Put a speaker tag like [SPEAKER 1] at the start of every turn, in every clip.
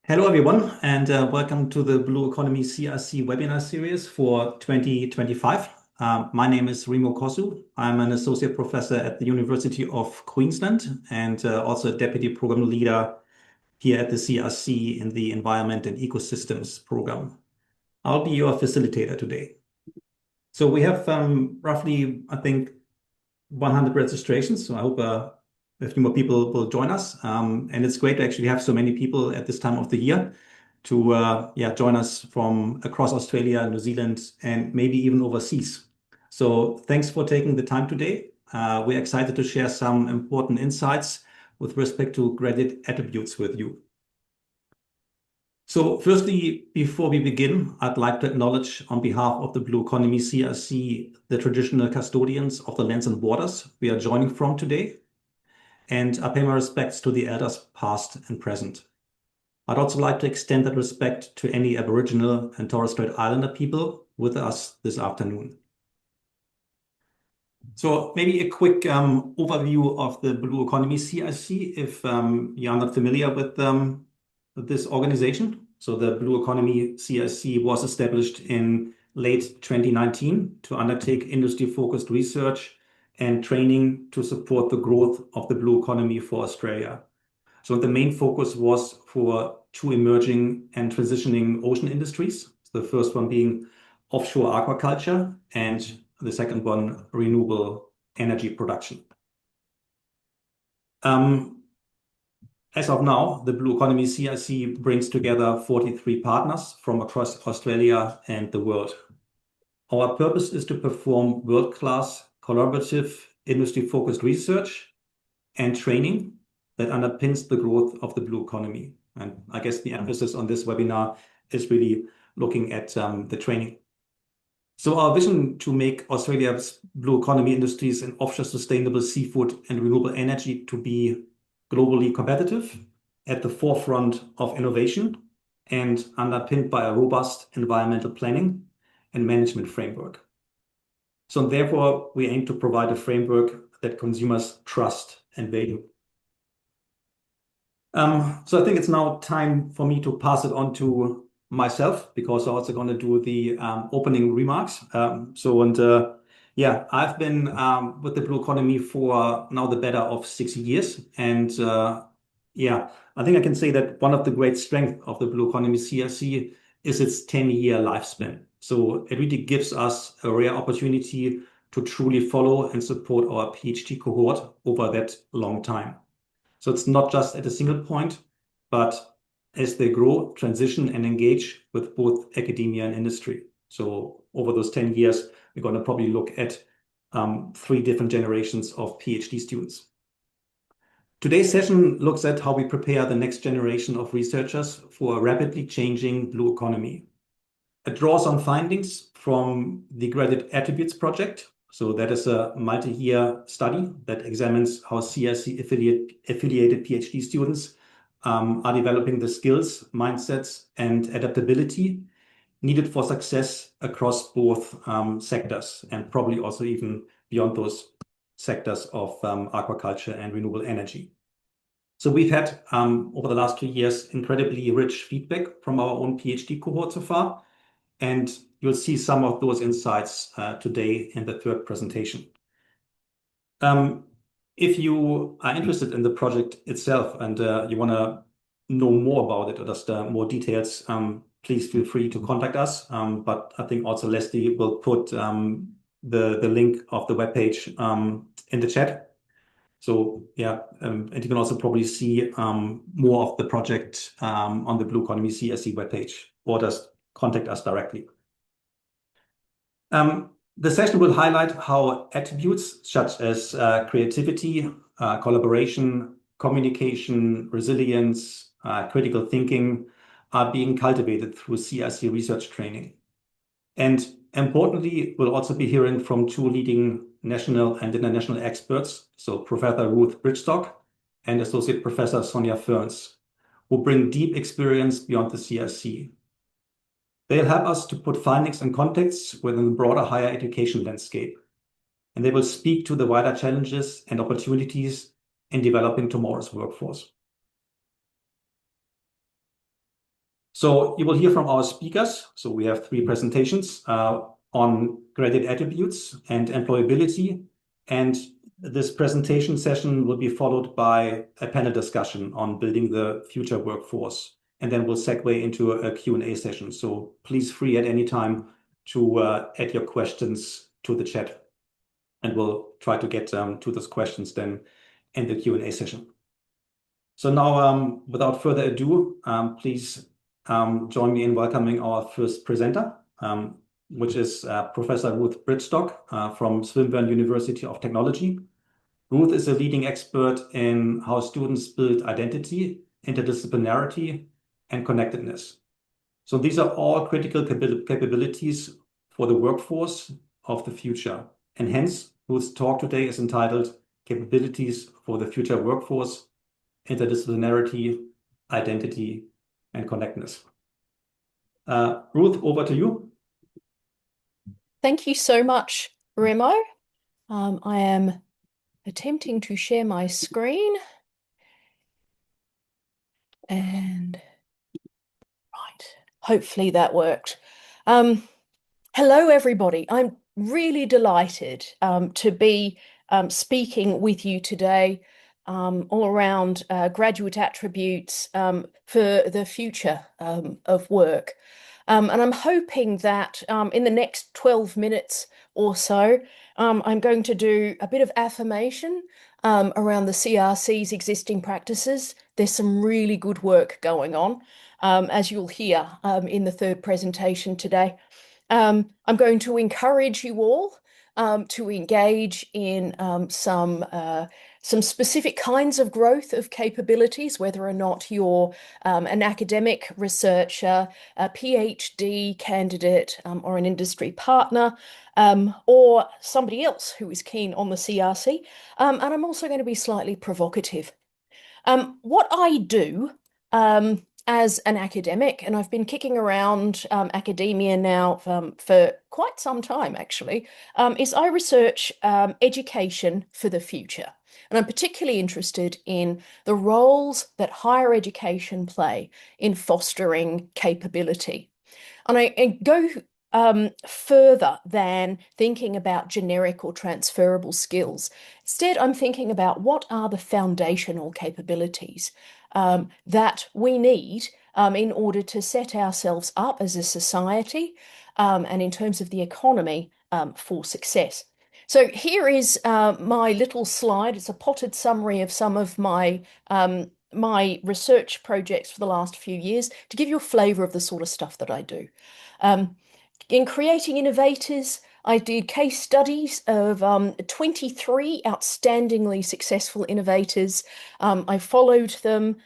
[SPEAKER 1] Hello, everyone, and welcome to the Blue Economy CRC webinar series for 2025. My name is Remo Kosu. I'm an associate professor at the University of Queensland and also a deputy program leader here at the CRC in the Environment and Ecosystems program. I'll be your facilitator today. So we have roughly, I think, 100 registrations. So I hope a few more people will join us. And it's great to actually have so many people at this time of the year to join us from across Australia, New Zealand, and maybe even overseas. So thanks for taking the time today. We're excited to share some important insights with respect to graded attributes with you. So firstly, before we begin, I'd like to acknowledge on behalf of the Blue Economy CRC, the traditional custodians of the lands and waters we are joining from today. And I pay my respects to the elders past and present. I'd also like to extend that respect to any Aboriginal and Torres Strait Islander people with us this afternoon. So maybe a quick overview of the Blue Economy CRC if you are not familiar with this organization. So the Blue Economy CRC was established in late 2019 to undertake industry-focused research and training to support the growth of the blue economy for Australia. So the main focus was for two emerging and transitioning ocean industries. The first one being offshore aquaculture and the second one, renewable energy production. As of now, the Blue Economy CRC brings together 43 partners from across Australia and the world. Our purpose is to perform world-class collaborative industry-focused research and training that underpins the growth of the blue economy. And I guess the emphasis on this webinar is really looking at the training. So our vision to make Australia's blue economy industries in offshore sustainable seafood and renewable energy to be globally competitive, at the forefront of innovation, and underpinned by a robust environmental planning and management framework. So therefore, we aim to provide a framework that consumers trust and value. So I think it's now time for me to pass it on to myself because I'm also going to do the opening remarks. I've been with the Blue Economy for now the better of 6 years. And I think I can say that one of the great strengths of the Blue Economy CRC is its 10-year lifespan. So it really gives us a rare opportunity to truly follow and support our PhD cohort over that long time. So it's not just at a single point, but as they grow, transition, and engage with both academia and industry. So over those 10 years, we're going to probably look at 3 different generations of PhD students. Today's session looks at how we prepare the next generation of researchers for a rapidly changing blue economy. It draws on findings from the Graded Attributes Project. So that is a multi-year study that examines how CRC affiliated PhD students are developing the skills, mindsets, and adaptability needed for success across both sectors and probably also even beyond those sectors of aquaculture and renewable energy. So we've had over the last 2 years incredibly rich feedback from our own PhD cohort so far. And you'll see some of those insights today in the third presentation. If you are interested in the project itself and you want to know more about it or just more details, please feel free to contact us. But I think also Leslie will put the link of the webpage in the chat. So and you can also probably see more of the project on the Blue Economy CRC webpage or just contact us directly. The session will highlight how attributes such as creativity, collaboration, communication, resilience, critical thinking are being cultivated through CRC research training. And importantly, we'll also be hearing from 2 leading national and international experts, so Professor Ruth Bridgstock and Associate Professor Sonia Ferns, who bring deep experience beyond the CRC. They'll help us to put findings and contexts within the broader higher education landscape, and they will speak to the wider challenges and opportunities in developing tomorrow's workforce. So you will hear from our speakers. So we have three presentations on graded attributes and employability. And this presentation session will be followed by a panel discussion on building the future workforce. And then we'll segue into a Q&A session. So please free at any time to add your questions to the chat. And we'll try to get to those questions then in the Q&A session. So now, without further ado, please join me in welcoming our first presenter, which is Professor Ruth Bridgstock from Swinburne University of Technology. Ruth is a leading expert in how students build identity, interdisciplinarity, and connectedness. So these are all critical capabilities for the workforce of the future. And hence, Ruth's talk today is entitled Capabilities for the Future Workforce, Interdisciplinarity, Identity, and Connectedness. Ruth, over to you.
[SPEAKER 2] Thank you so much, Remo. I am attempting to share my screen. And right, hopefully that worked. Hello, everybody. I'm really delighted to be speaking with you today all around graduate attributes for the future of work. And I'm hoping that in the next 12 minutes or so, I'm going to do a bit of affirmation around the CRC's existing practices. There's some really good work going on, as you'll hear in the third presentation today. I'm going to encourage you all to engage in some specific kinds of growth of capabilities, whether or not you're an academic researcher, a PhD candidate, or an industry partner, or somebody else who is keen on the CRC. And I'm also going to be slightly provocative. What I do as an academic, and I've been kicking around academia now for quite some time, actually, is I research education for the future. And I'm particularly interested in the roles that higher education play in fostering capability. And I go further than thinking about generic or transferable skills. Instead, I'm thinking about what are the foundational capabilities that we need in order to set ourselves up as a society and in terms of the economy for success. So here is my little slide. It's a potted summary of some of my my research projects for the last few years to give you a flavour of the sort of stuff that I do. In creating innovators, I did case studies of 23 outstandingly successful innovators. I followed them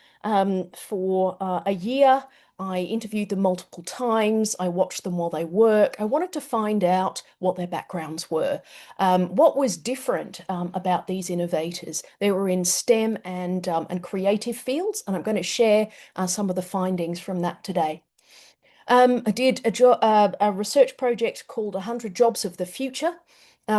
[SPEAKER 2] for a year. I interviewed them multiple times. I watched them while they work. I wanted to find out what their backgrounds were. What was different about these innovators? They were in STEM and creative fields, and I'm going to share some of the findings from that today. I did a research project called 100 Jobs of the Future,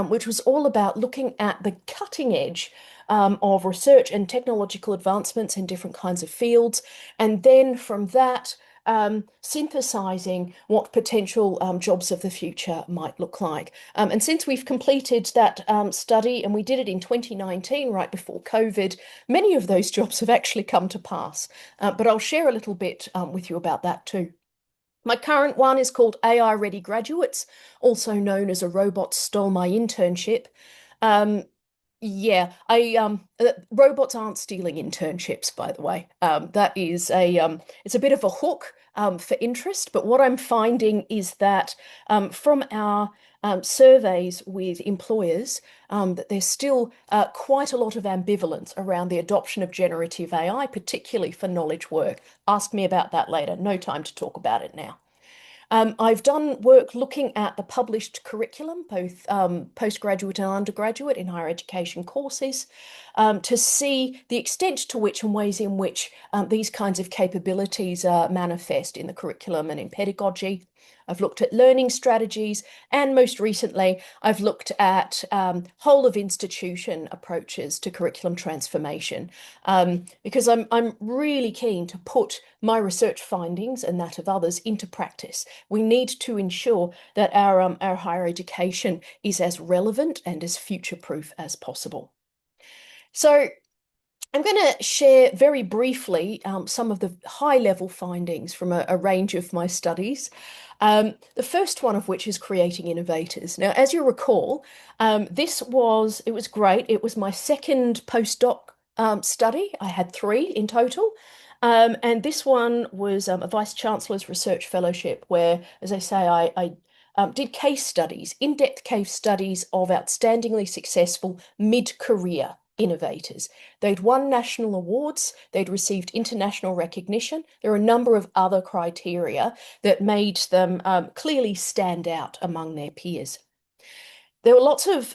[SPEAKER 2] which was all about looking at the cutting edge of research and technological advancements in different kinds of fields. And then from that, synthesizing what potential jobs of the future might look like. And since we've completed that study, and we did it in 2019, right before COVID, many of those jobs have actually come to pass. But I'll share a little bit with you about that too. My current one is called AI Ready Graduates, also known as A Robot Stole My Internship. Yeah, robots aren't stealing internships, by the way. That is it's a bit of a hook for interest, but what I'm finding is that from our surveys with employers, that there's still quite a lot of ambivalence around the adoption of generative AI, particularly for knowledge work. Ask me about that later. No time to talk about it now. I've done work looking at the published curriculum, both postgraduate and undergraduate in higher education courses, to see the extent to which and ways in which these kinds of capabilities manifest in the curriculum and in pedagogy. I've looked at learning strategies, and most recently, I've looked at whole of institution approaches to curriculum transformation, because I'm really keen to put my research findings and that of others into practice. We need to ensure that our higher education is as relevant and as future-proof as possible. So I'm going to share very briefly some of the high-level findings from a range of my studies. The first one of which is creating innovators. Now, as you recall, it was great. It was my second postdoc study. I had 3 in total. And this one was a Vice Chancellor's Research Fellowship where, as I say, I did case studies, in-depth case studies of outstandingly successful mid-career innovators. They'd won national awards, they'd received international recognition. There are a number of other criteria that made them clearly stand out among their peers. There were lots of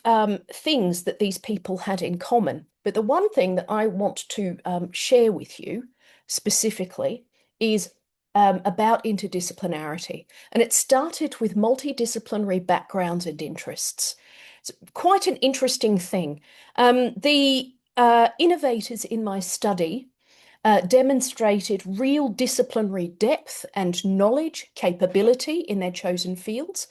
[SPEAKER 2] things that these people had in common, but the one thing that I want to share with you specifically is about interdisciplinarity. And it started with multidisciplinary backgrounds and interests. It's quite an interesting thing. The innovators in my study demonstrated real disciplinary depth and knowledge, capability in their chosen fields.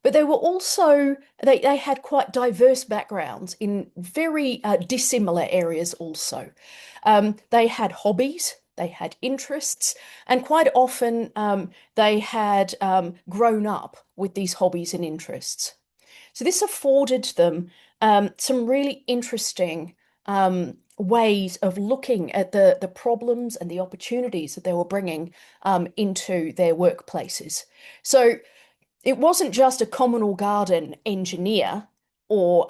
[SPEAKER 2] But they were also, they had quite diverse backgrounds in very dissimilar areas also. They had hobbies, they had interests, and quite often they had grown up with these hobbies and interests. So this afforded them some really interesting ways of looking at the problems and the opportunities that they were bringing into their workplaces. So it wasn't just a common or garden engineer or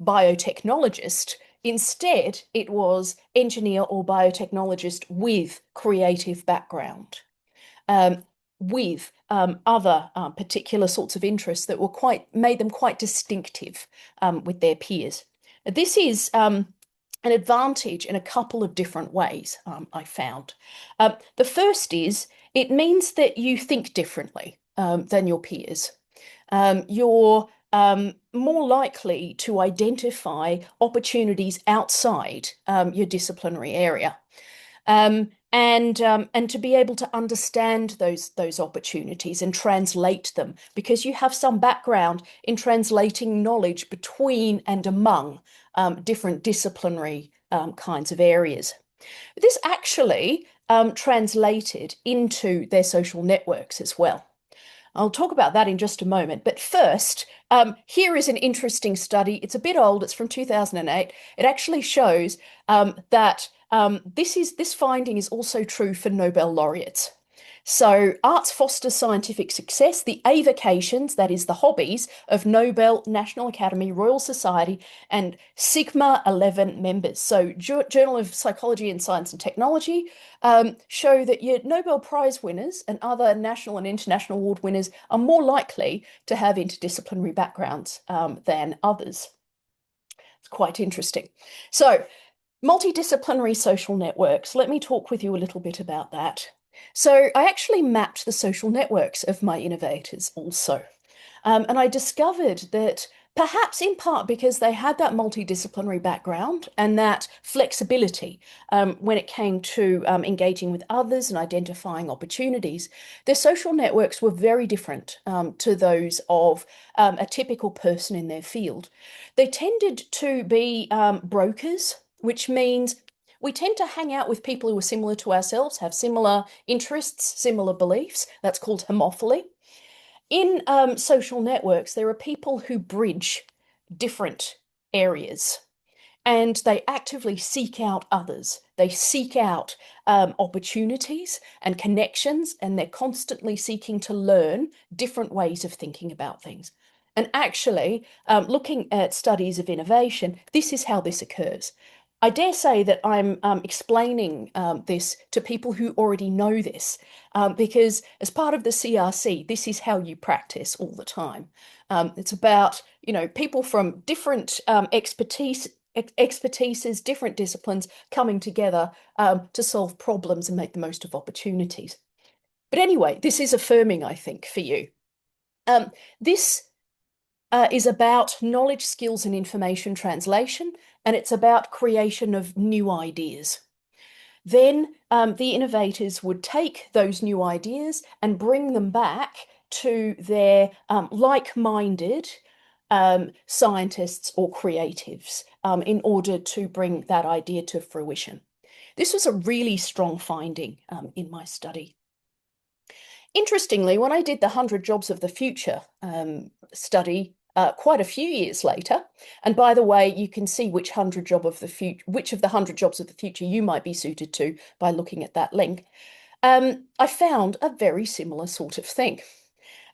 [SPEAKER 2] biotechnologist. Instead, it was engineer or biotechnologist with creative background, with other particular sorts of interests that made them quite distinctive with their peers. This is an advantage in a couple of different ways, I found. The first is it means that you think differently than your peers. You're more likely to identify opportunities outside your disciplinary area. And to be able to understand those opportunities and translate them, because you have some background in translating knowledge between and among different disciplinary kinds of areas. This actually translated into their social networks as well. I'll talk about that in just a moment. But first, here is an interesting study. It's a bit old. It's from 2008. It actually shows that this finding is also true for Nobel laureates. So arts foster scientific success. The avocations, that is the hobbies of Nobel, National Academy, Royal Society, and Sigma 11 members. So Journal of Psychology and Science and Technology show that your Nobel Prize winners and other national and international award winners are more likely to have interdisciplinary backgrounds than others. It's quite interesting. So multidisciplinary social networks. Let me talk with you a little bit about that. So I actually mapped the social networks of my innovators also. And I discovered that perhaps in part because they had that multidisciplinary background and that flexibility when it came to engaging with others and identifying opportunities, their social networks were very different to those of a typical person in their field. They tended to be brokers, which means we tend to hang out with people who are similar to ourselves, have similar interests, similar beliefs. That's called homophily. In social networks, there are people who bridge different areas and they actively seek out others. They seek out opportunities and connections, and they're constantly seeking to learn different ways of thinking about things. And actually, looking at studies of innovation, this is how this occurs. I dare say that I'm explaining this to people who already know this, because as part of the CRC, this is how you practice all the time. It's about, people from different expertises, different disciplines coming together to solve problems and make the most of opportunities. But anyway, this is affirming, I think, for you. This is about knowledge, skills, and information translation, and it's about creation of new ideas. Then the innovators would take those new ideas and bring them back to their like-minded scientists or creatives in order to bring that idea to fruition. This was a really strong finding in my study. Interestingly, when I did the 100 Jobs of the Future study quite a few years later, and by the way, you can see which of the 100 jobs of the future you might be suited to by looking at that link, I found a very similar sort of thing.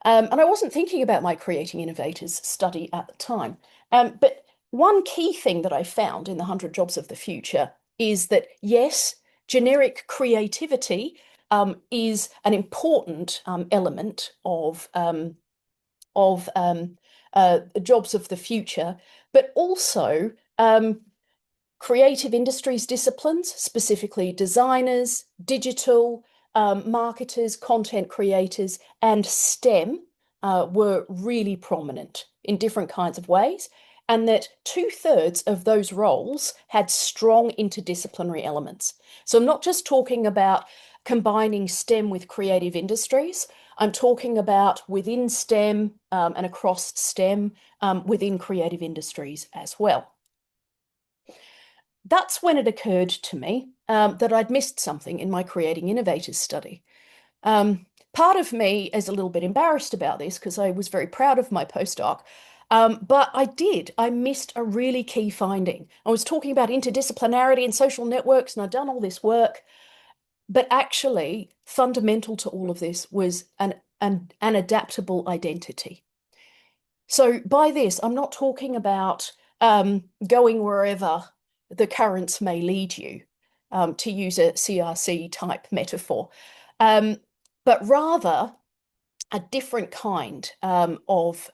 [SPEAKER 2] And I wasn't thinking about my Creating Innovators study at the time. But one key thing that I found in the 100 Jobs of the Future is that, yes, generic creativity is an important element of jobs of the future, but also creative industries disciplines, specifically designers, digital, marketers, content creators, and STEM were really prominent in different kinds of ways, and that 2/3 of those roles had strong interdisciplinary elements. So I'm not just talking about combining STEM with creative industries. I'm talking about within STEM and across STEM within creative industries as well. That's when it occurred to me that I'd missed something in my Creating Innovators study. Part of me is a little bit embarrassed about this because I was very proud of my postdoc, but I missed a really key finding. I was talking about interdisciplinarity and social networks, and I'd done all this work, but actually fundamental to all of this was an adaptable identity. So by this, I'm not talking about going wherever the currents may lead you, to use a CRC type metaphor, but rather a different kind of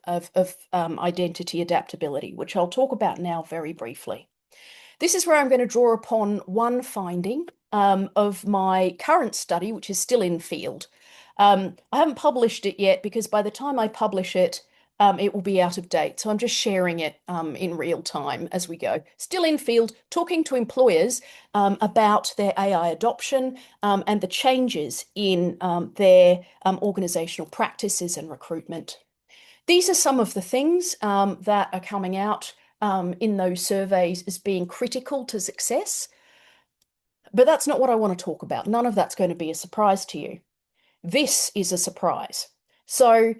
[SPEAKER 2] identity adaptability, which I'll talk about now very briefly. This is where I'm going to draw upon one finding of my current study, which is still in field. I haven't published it yet because by the time I publish it, it will be out of date. So I'm just sharing it in real time as we go. Still in field, talking to employers about their AI adoption and the changes in their organizational practices and recruitment. These are some of the things that are coming out in those surveys as being critical to success. But that's not what I want to talk about. None of that's going to be a surprise to you. This is a surprise. So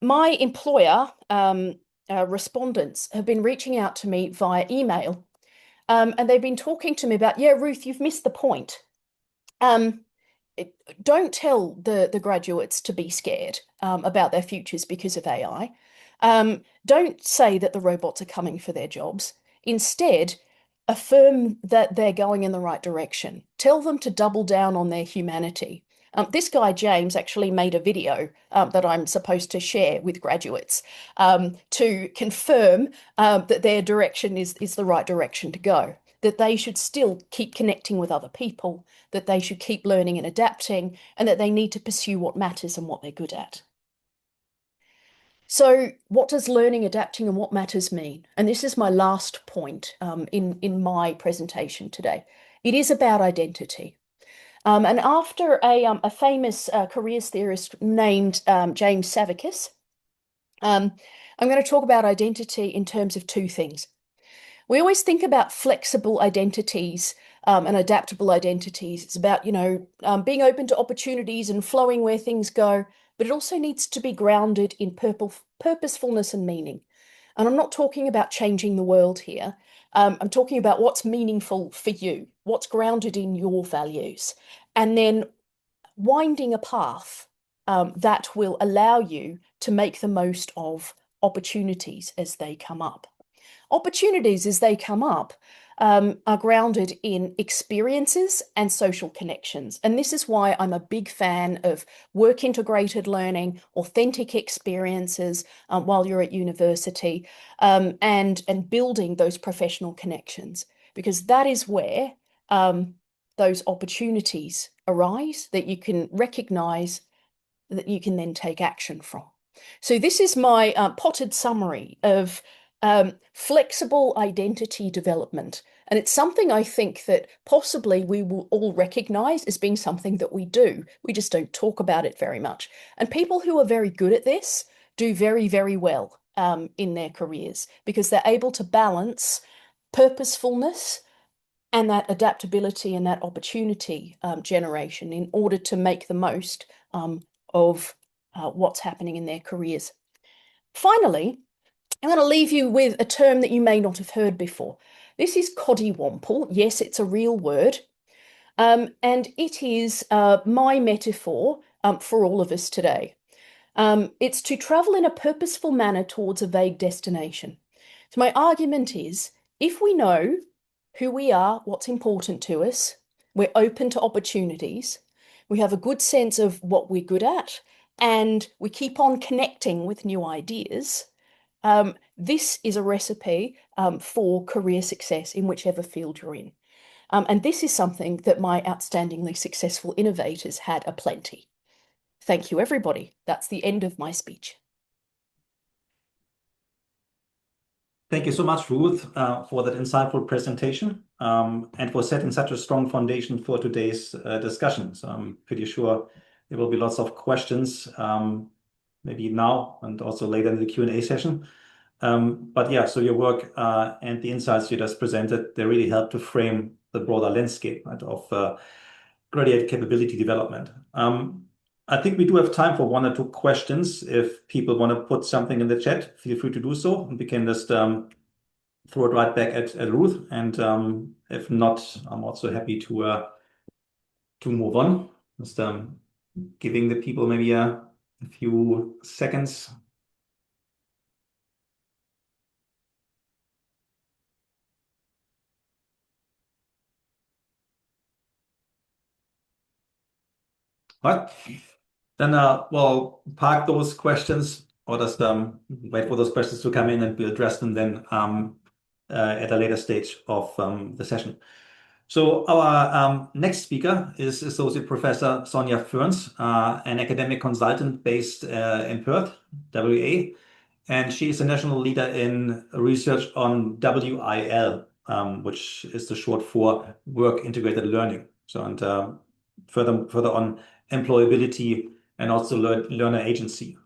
[SPEAKER 2] my employer respondents have been reaching out to me via email, and they've been talking to me about, yeah, Ruth, you've missed the point. Don't tell the graduates to be scared about their futures because of AI. Don't say that the robots are coming for their jobs. Instead, affirm that they're going in the right direction. Tell them to double down on their humanity. This guy, James, actually made a video that I'm supposed to share with graduates to confirm that their direction is the right direction to go, that they should still keep connecting with other people, that they should keep learning and adapting, and that they need to pursue what matters and what they're good at. So what does learning, adapting, and what matters mean? And this is my last point in my presentation today. It is about identity. And after a famous careers theorist named James Savakis, I'm going to talk about identity in terms of two things. We always think about flexible identities and adaptable identities. It's about, being open to opportunities and flowing where things go, but it also needs to be grounded in purposefulness and meaning. And I'm not talking about changing the world here. I'm talking about what's meaningful for you, what's grounded in your values, and then winding a path that will allow you to make the most of opportunities as they come up. Opportunities as they come up are grounded in experiences and social connections. And this is why I'm a big fan of work-integrated learning, authentic experiences while you're at university, and building those professional connections, because that is where those opportunities arise, that you can recognize, that you can then take action from. So this is my potted summary of flexible identity development. And it's something I think that possibly we will all recognize as being something that we do. We just don't talk about it very much. And people who are very good at this do very, very well in their careers because they're able to balance purposefulness and that adaptability and that opportunity generation in order to make the most of what's happening in their careers. Finally, I'm going to leave you with a term that you may not have heard before. This is coddywomple. Yes, it's a real word. And it is my metaphor for all of us today. It's to travel in a purposeful manner towards a vague destination. So my argument is, if we know who we are, what's important to us, we're open to opportunities, we have a good sense of what we're good at, and we keep on connecting with new ideas, this is a recipe for career success in whichever field you're in. And this is something that my outstandingly successful innovators had aplenty. Thank you, everybody. That's the end of my speech.
[SPEAKER 1] Thank you so much, Ruth, for that insightful presentation and for setting such a strong foundation for today's discussion. So I'm pretty sure there will be lots of questions, maybe now and also later in the Q&A session. But yeah, so your work and the insights you just presented, they really help to frame the broader landscape, right, of graduate capability development. I think we do have time for one or two questions. If people want to put something in the chat, feel free to do so. We can just throw it right back at Ruth. And if not, I'm also happy to move on. Just giving the people maybe a few seconds. Right. Then we'll park those questions or just wait for those questions to come in and we'll address them then at a later stage of the session. So our next speaker is Associate Professor Sonia Ferns, an academic consultant based in Perth, WA, and she is a national leader in research on WIL, which is the short for Work Integrated Learning. So and further on employability and also learner agency.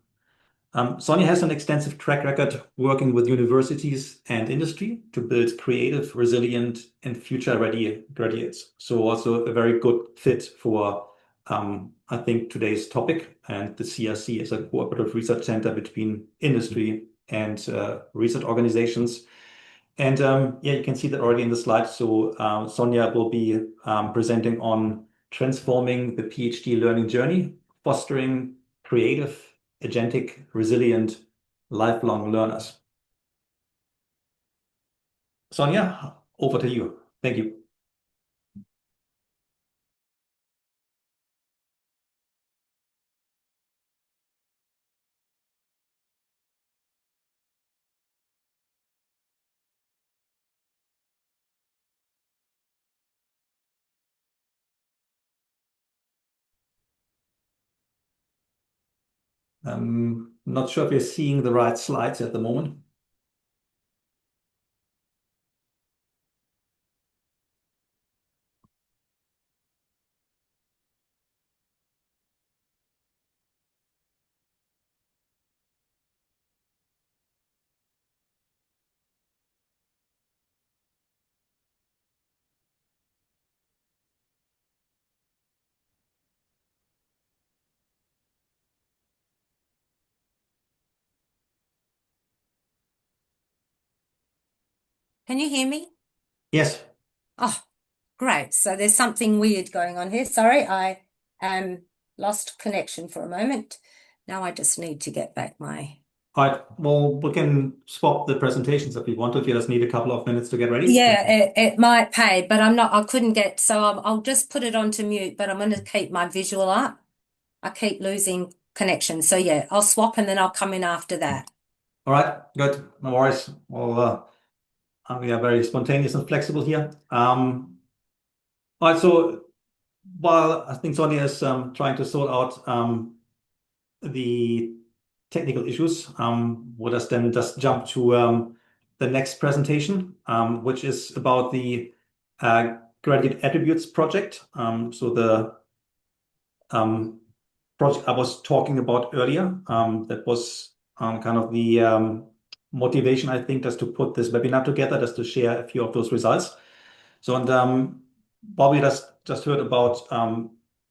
[SPEAKER 1] Sonia has an extensive track record working with universities and industry to build creative, resilient, and future-ready graduates. So also a very good fit for, I think, today's topic. And the CRC is a cooperative research center between industry and research organizations. And yeah, you can see that already in the slide. So Sonia will be presenting on transforming the PhD learning journey, fostering creative, agentic, resilient, lifelong learners. Sonia, over to you. Thank you. I'm not sure if you're seeing the right slides at the moment.
[SPEAKER 3] Can you hear me?
[SPEAKER 1] Yes.
[SPEAKER 3] Oh, great. So there's something weird going on here. Sorry, I lost connection for a moment. Now I just need to get back my...
[SPEAKER 1] All right. Well, we can swap the presentations if you want to, if you just need a couple of minutes to get ready.
[SPEAKER 3] Yeah, it might pay, but I couldn't get, so I'll just put it onto mute, but I'm going to keep my visual up. I keep losing connection. So yeah, I'll swap and then I'll come in after that.
[SPEAKER 1] All right, good. No worries. Well, we are very spontaneous and flexible here. All right, so while I think Sonia is trying to sort out the technical issues, we'll just then just jump to the next presentation, which is about the gradient attributes project. So the project I was talking about earlier, that was kind of the motivation, I think, just to put this webinar together, just to share a few of those results. So, and while we just heard about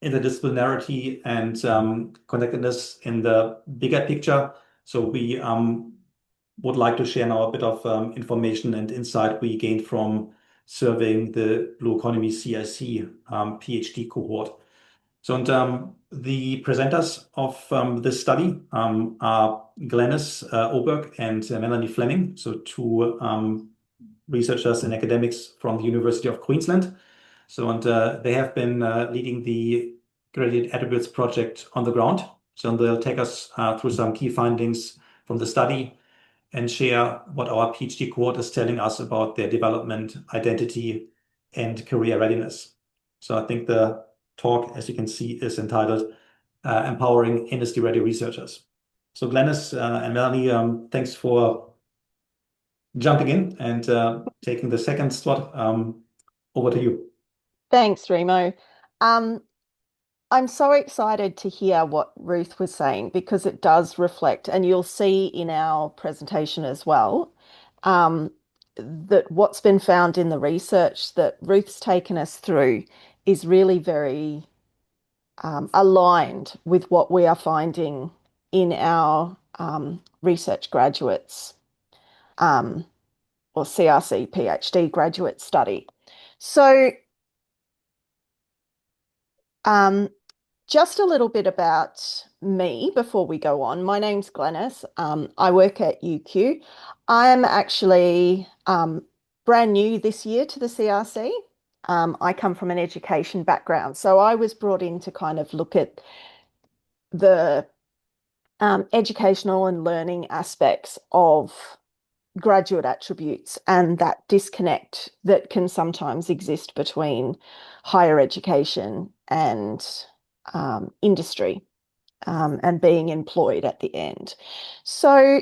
[SPEAKER 1] interdisciplinarity and connectedness in the bigger picture, so we would like to share now a bit of information and insight we gained from serving the Blue Economy CRC PhD cohort. So, and the presenters of this study are Glenys Oberg and Melanie Fleming, so two researchers and academics from the University of Queensland. So, and they have been leading the gradient attributes project on the ground. So they'll take us through some key findings from the study and share what our PhD cohort is telling us about their development, identity, and career readiness. So I think the talk, as you can see, is entitled Empowering Industry-Ready Researchers. So Glenys and Melanie, thanks for jumping in and taking the second slot. Over to you.
[SPEAKER 4] Thanks, Remo. I'm so excited to hear what Ruth was saying, because it does reflect, and you'll see in our presentation as well, that what's been found in the research that Ruth's taken us through is really very aligned with what we are finding in our research graduates or CRC PhD graduate study. So just a little bit about me before we go on. My name's Glenys. I work at UQ. I am actually brand new this year to the CRC. I come from an education background, so I was brought in to kind of look at the educational and learning aspects of graduate attributes and that disconnect that can sometimes exist between higher education and industry and being employed at the end. So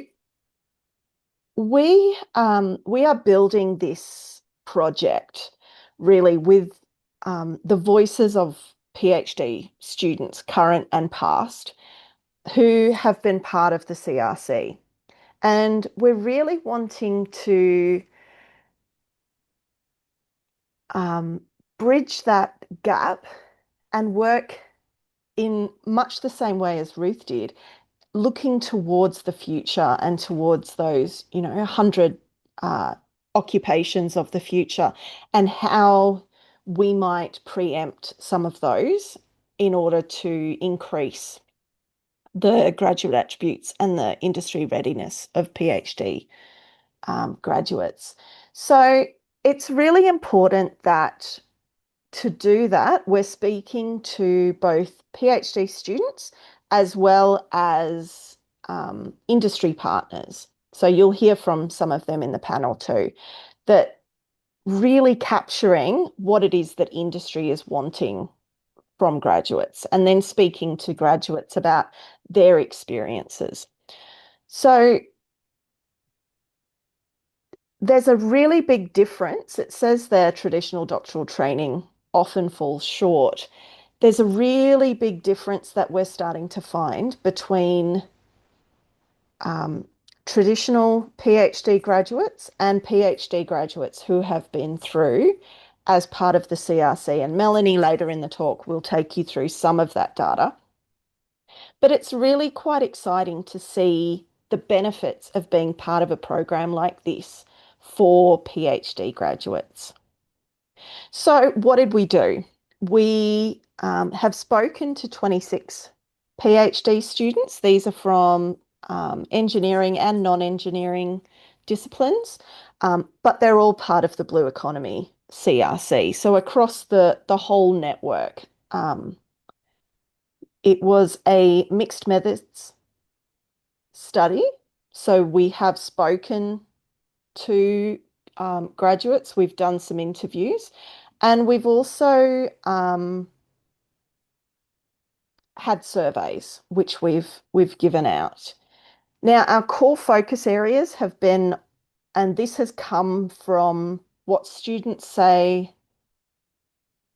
[SPEAKER 4] we are building this project really with the voices of PhD students, current and past, who have been part of the CRC. And we're really wanting to bridge that gap and work in much the same way as Ruth did, looking towards the future and towards those, 100 occupations of the future, and how we might preempt some of those in order to increase the graduate attributes and the industry readiness of PhD graduates. So it's really important that to do that, we're speaking to both PhD students as well as industry partners. So you'll hear from some of them in the panel too, that really capturing what it is that industry is wanting from graduates, and then speaking to graduates about their experiences. So there's a really big difference. It says there traditional doctoral training often falls short. There's a really big difference that we're starting to find between traditional PhD graduates and PhD graduates who have been through as part of the CRC. And Melanie later in the talk will take you through some of that data. But it's really quite exciting to see the benefits of being part of a program like this for PhD graduates. So what did we do? We have spoken to 26 PhD students. These are from engineering and non-engineering disciplines, but they're all part of the Blue Economy CRC. So across the whole network, it was a mixed methods study. So we have spoken to graduates, we've done some interviews, and we've also had surveys which we've given out. Now, our core focus areas have been, and this has come from what students say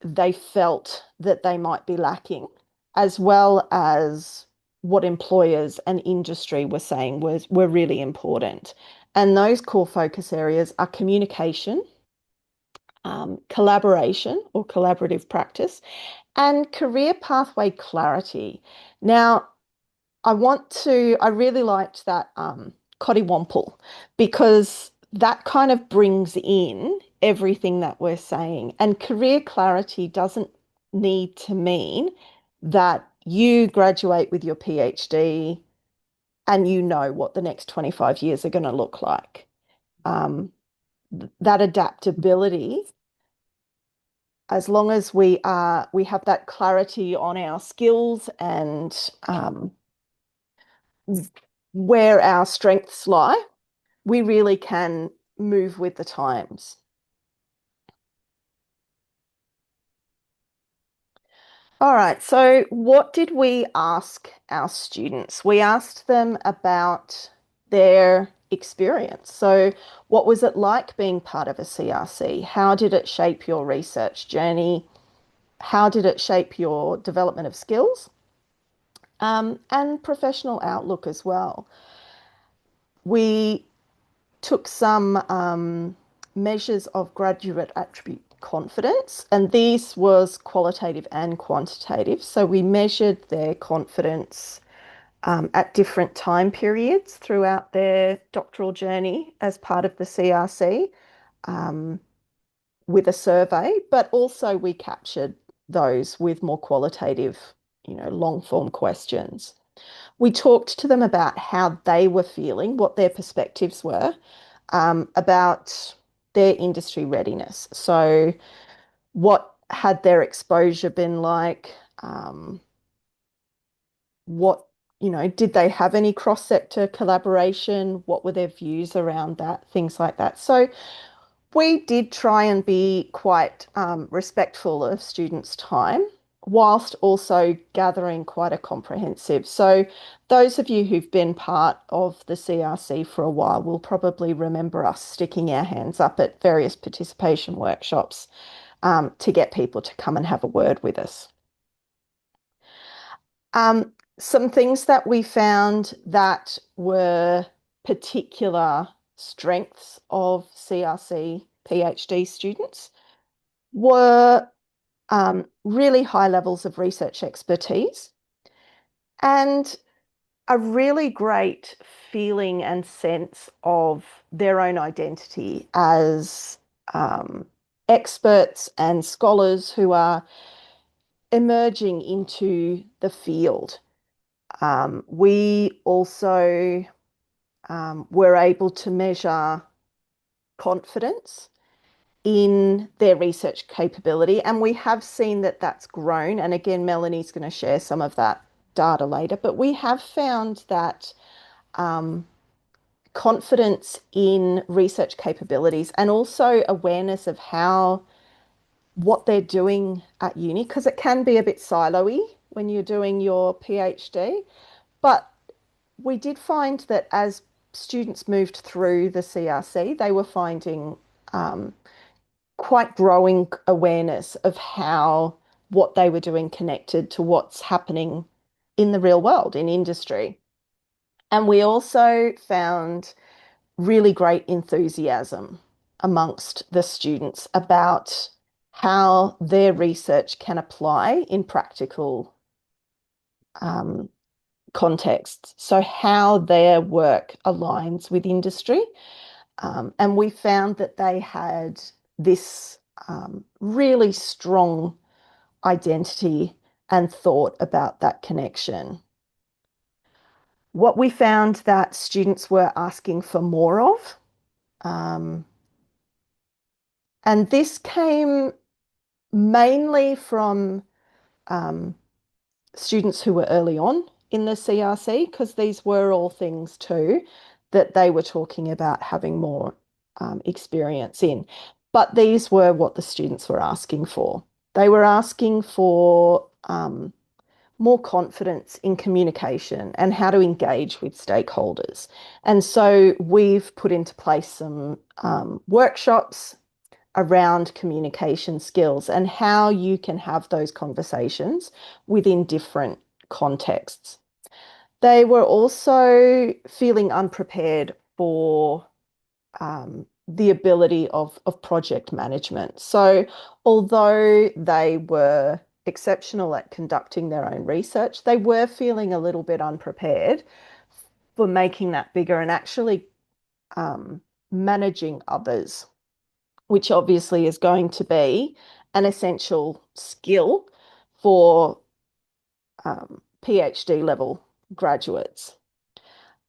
[SPEAKER 4] they felt that they might be lacking, as well as what employers and industry were saying were really important. And those core focus areas are communication, collaboration or collaborative practice, and career pathway clarity. Now, I really liked that Cottywomple, because that kind of brings in everything that we're saying. And career clarity doesn't need to mean that you graduate with your PhD and you know what the next 25 years are going to look like. That adaptability, as long as we have that clarity on our skills and where our strengths lie, we really can move with the times. All right, so what did we ask our students? We asked them about their experience. So what was it like being part of a CRC? How did it shape your research journey? How did it shape your development of skills? And professional outlook as well. We took some measures of graduate attribute confidence, and this was qualitative and quantitative. So we measured their confidence at different time periods throughout their doctoral journey as part of the CRC with a survey, but also we captured those with more qualitative, long form questions. We talked to them about how they were feeling, what their perspectives were about their industry readiness. So what had their exposure been like? Did they have any cross-sector collaboration? What were their views around that? Things like that. So we did try and be quite respectful of students' time, whilst also gathering quite a comprehensive. So those of you who've been part of the CRC for a while will probably remember us sticking our hands up at various participation workshops to get people to come and have a word with us. Some things that we found that were particular strengths of CRC PhD students were really high levels of research expertise and a really great feeling and sense of their own identity as experts and scholars who are emerging into the field. We also were able to measure confidence in their research capability, and we have seen that that's grown. And again, Melanie's going to share some of that data later, but we have found that confidence in research capabilities and also awareness of what they're doing at uni, because it can be a bit silo-y when you're doing your PhD. But we did find that as students moved through the CRC, they were finding quite growing awareness of how what they were doing connected to what's happening in the real world, in industry. And we also found really great enthusiasm amongst the students about how their research can apply in practical contexts. So how their work aligns with industry. And we found that they had this really strong identity and thought about that connection. What we found that students were asking for more of, and this came mainly from students who were early on in the CRC, because these were all things too that they were talking about having more experience in. But these were what the students were asking for. They were asking for more confidence in communication and how to engage with stakeholders. And so we've put into place some workshops around communication skills and how you can have those conversations within different contexts. They were also feeling unprepared for the ability of project management. So although they were exceptional at conducting their own research, they were feeling a little bit unprepared for making that bigger and actually managing others, which obviously is going to be an essential skill for PhD level graduates.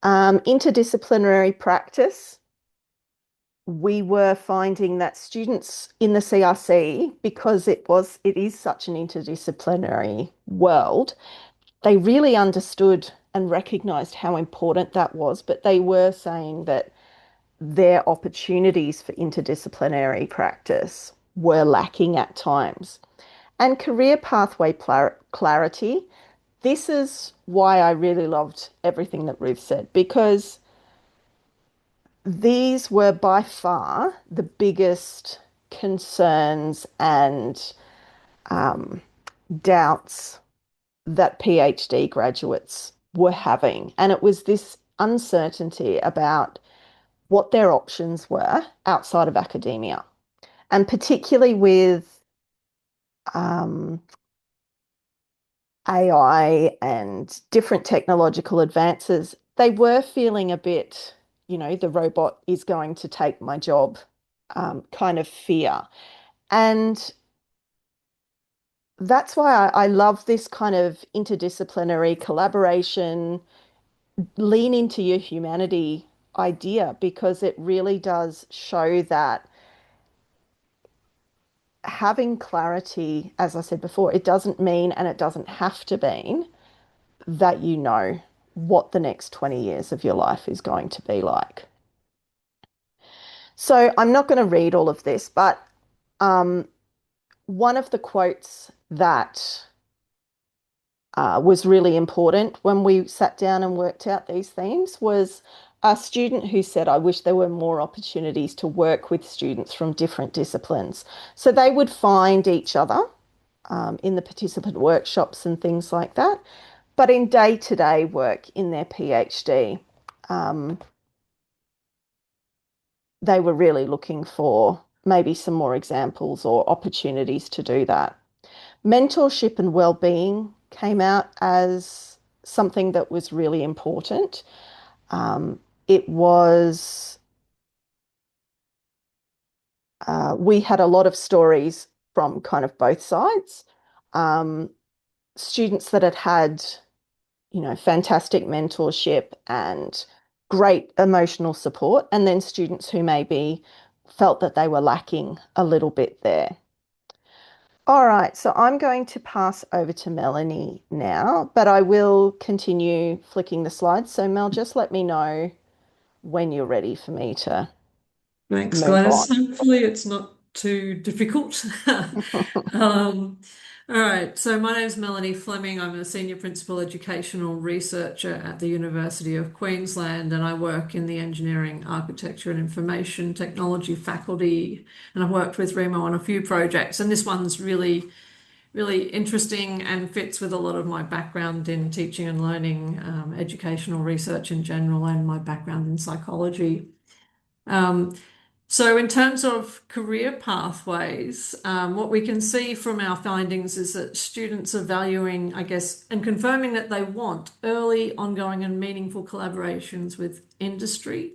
[SPEAKER 4] Interdisciplinary practice. We were finding that students in the CRC, because it is such an interdisciplinary world, they really understood and recognised how important that was, but they were saying that their opportunities for interdisciplinary practice were lacking at times. And career pathway clarity. This is why I really loved everything that Ruth said, because these were by far the biggest concerns and doubts that PhD graduates were having. And it was this uncertainty about what their options were outside of academia. And particularly with AI and different technological advances, they were feeling a bit, the robot is going to take my job kind of fear. And that's why I love this kind of interdisciplinary collaboration, lean into your humanity idea, because it really does show that having clarity, as I said before, it doesn't mean, and it doesn't have to mean, that you know what the next 20 years of your life is going to be like. So I'm not going to read all of this, but one of the quotes that was really important when we sat down and worked out these themes was a student who said, "I wish there were more opportunities to work with students from different disciplines." So they would find each other in the participant workshops and things like that. But in day-to-day work in their PhD, they were really looking for maybe some more examples or opportunities to do that. Mentorship and well-being came out as something that was really important. It was, we had a lot of stories from kind of both sides. Students that had fantastic mentorship and great emotional support, and then students who maybe felt that they were lacking a little bit there. All right, so I'm going to pass over to Melanie now, but I will continue flicking the slides. So Mel, just let me know when you're ready for me to
[SPEAKER 5] Thanks,
[SPEAKER 4] move
[SPEAKER 5] Glenys.
[SPEAKER 4] on.
[SPEAKER 5] Hopefully it's not too difficult. All right, so my name is Melanie Fleming. I'm a Senior Principal Educational Researcher at the University of Queensland, and I work in the Engineering, Architecture and Information Technology faculty, and I've worked with Remo on a few projects, and this one's really interesting and fits with a lot of my background in teaching and learning, educational research in general, and my background in psychology. So in terms of career pathways, what we can see from our findings is that students are valuing, I guess, and confirming that they want early, ongoing and meaningful collaborations with industry.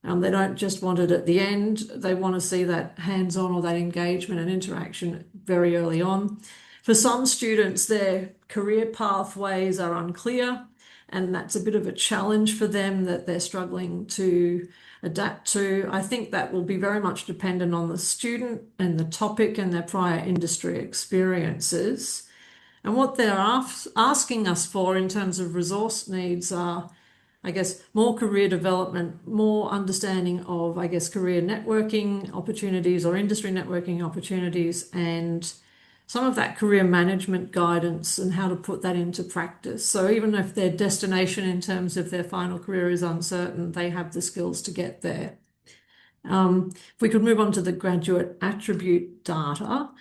[SPEAKER 5] They don't just want it at the end. They want to see that hands-on or that engagement and interaction very early on. For some students, their career pathways are unclear, and that's a bit of a challenge for them that they're struggling to adapt to. I think that will be very much dependent on the student and the topic and their prior industry experiences. And what they're asking us for in terms of resource needs are, I guess, more career development, more understanding of, I guess, career networking opportunities or industry networking opportunities, and some of that career management guidance and how to put that into practice. So even if their destination in terms of their final career is uncertain, they have the skills to get there. If we could move on to the graduate attribute data,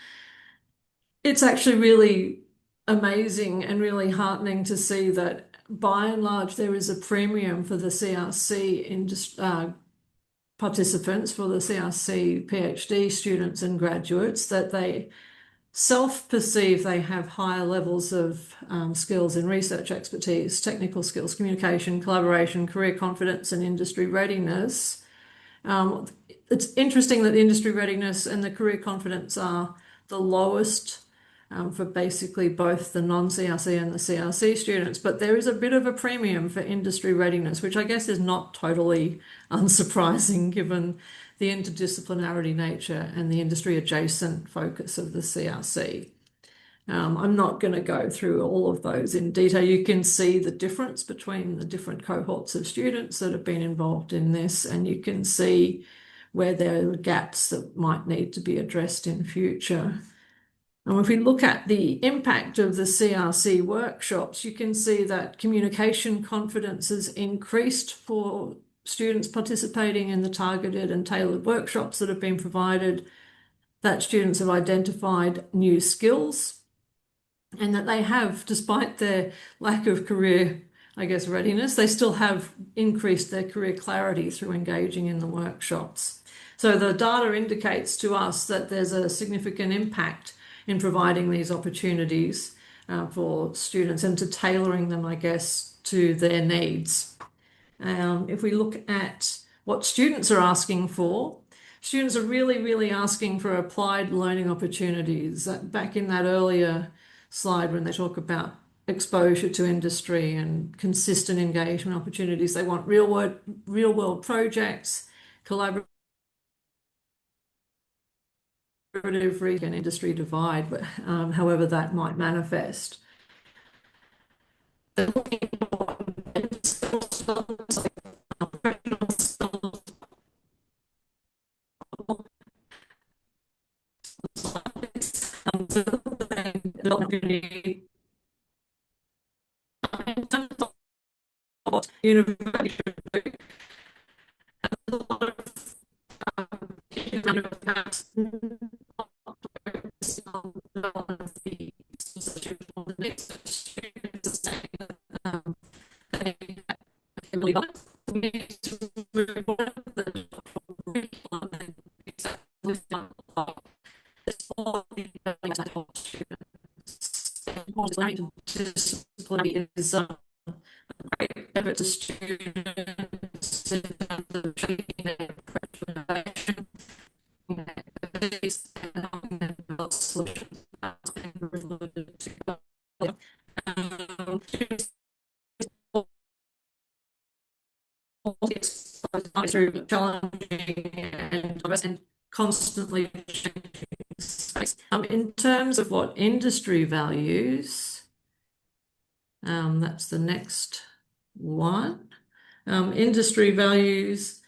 [SPEAKER 5] it's actually really amazing and really heartening to see that by and large there is a premium for the CRC participants, for the CRC PhD students and graduates, that they self-perceive they have higher levels of skills in research expertise, technical skills, communication, collaboration, career confidence, and industry readiness. It's interesting that the industry readiness and the career confidence are the lowest for basically both the non-CRC and the CRC students, but there is a bit of a premium for industry readiness, which I guess is not totally unsurprising given the interdisciplinarity nature and the industry adjacent focus of the CRC. I'm not going to go through all of those in detail. You can see the difference between the different cohorts of students that have been involved in this, and you can see where there are gaps that might need to be addressed in future. And if we look at the impact of the CRC workshops, you can see that communication confidence has increased for students participating in the targeted and tailored workshops that have been provided, that students have identified new skills, and that they have, despite their lack of career, I guess, readiness, they still have increased their career clarity through engaging in the workshops. So the data indicates to us that there's a significant impact in providing these opportunities for students and to tailoring them, I guess, to their needs. If we look at what students are asking for, students are really asking for applied learning opportunities. Back in that earlier slide when they talk about exposure to industry and consistent engagement opportunities, they want real world projects, collaborative and industry divide, but however that might manifest. They're looking for university disciplinary is a great effort to students in terms of training and preparation and develop solutions through challenging and constantly changing space. In terms of what industry values, that's the next one. Industry values,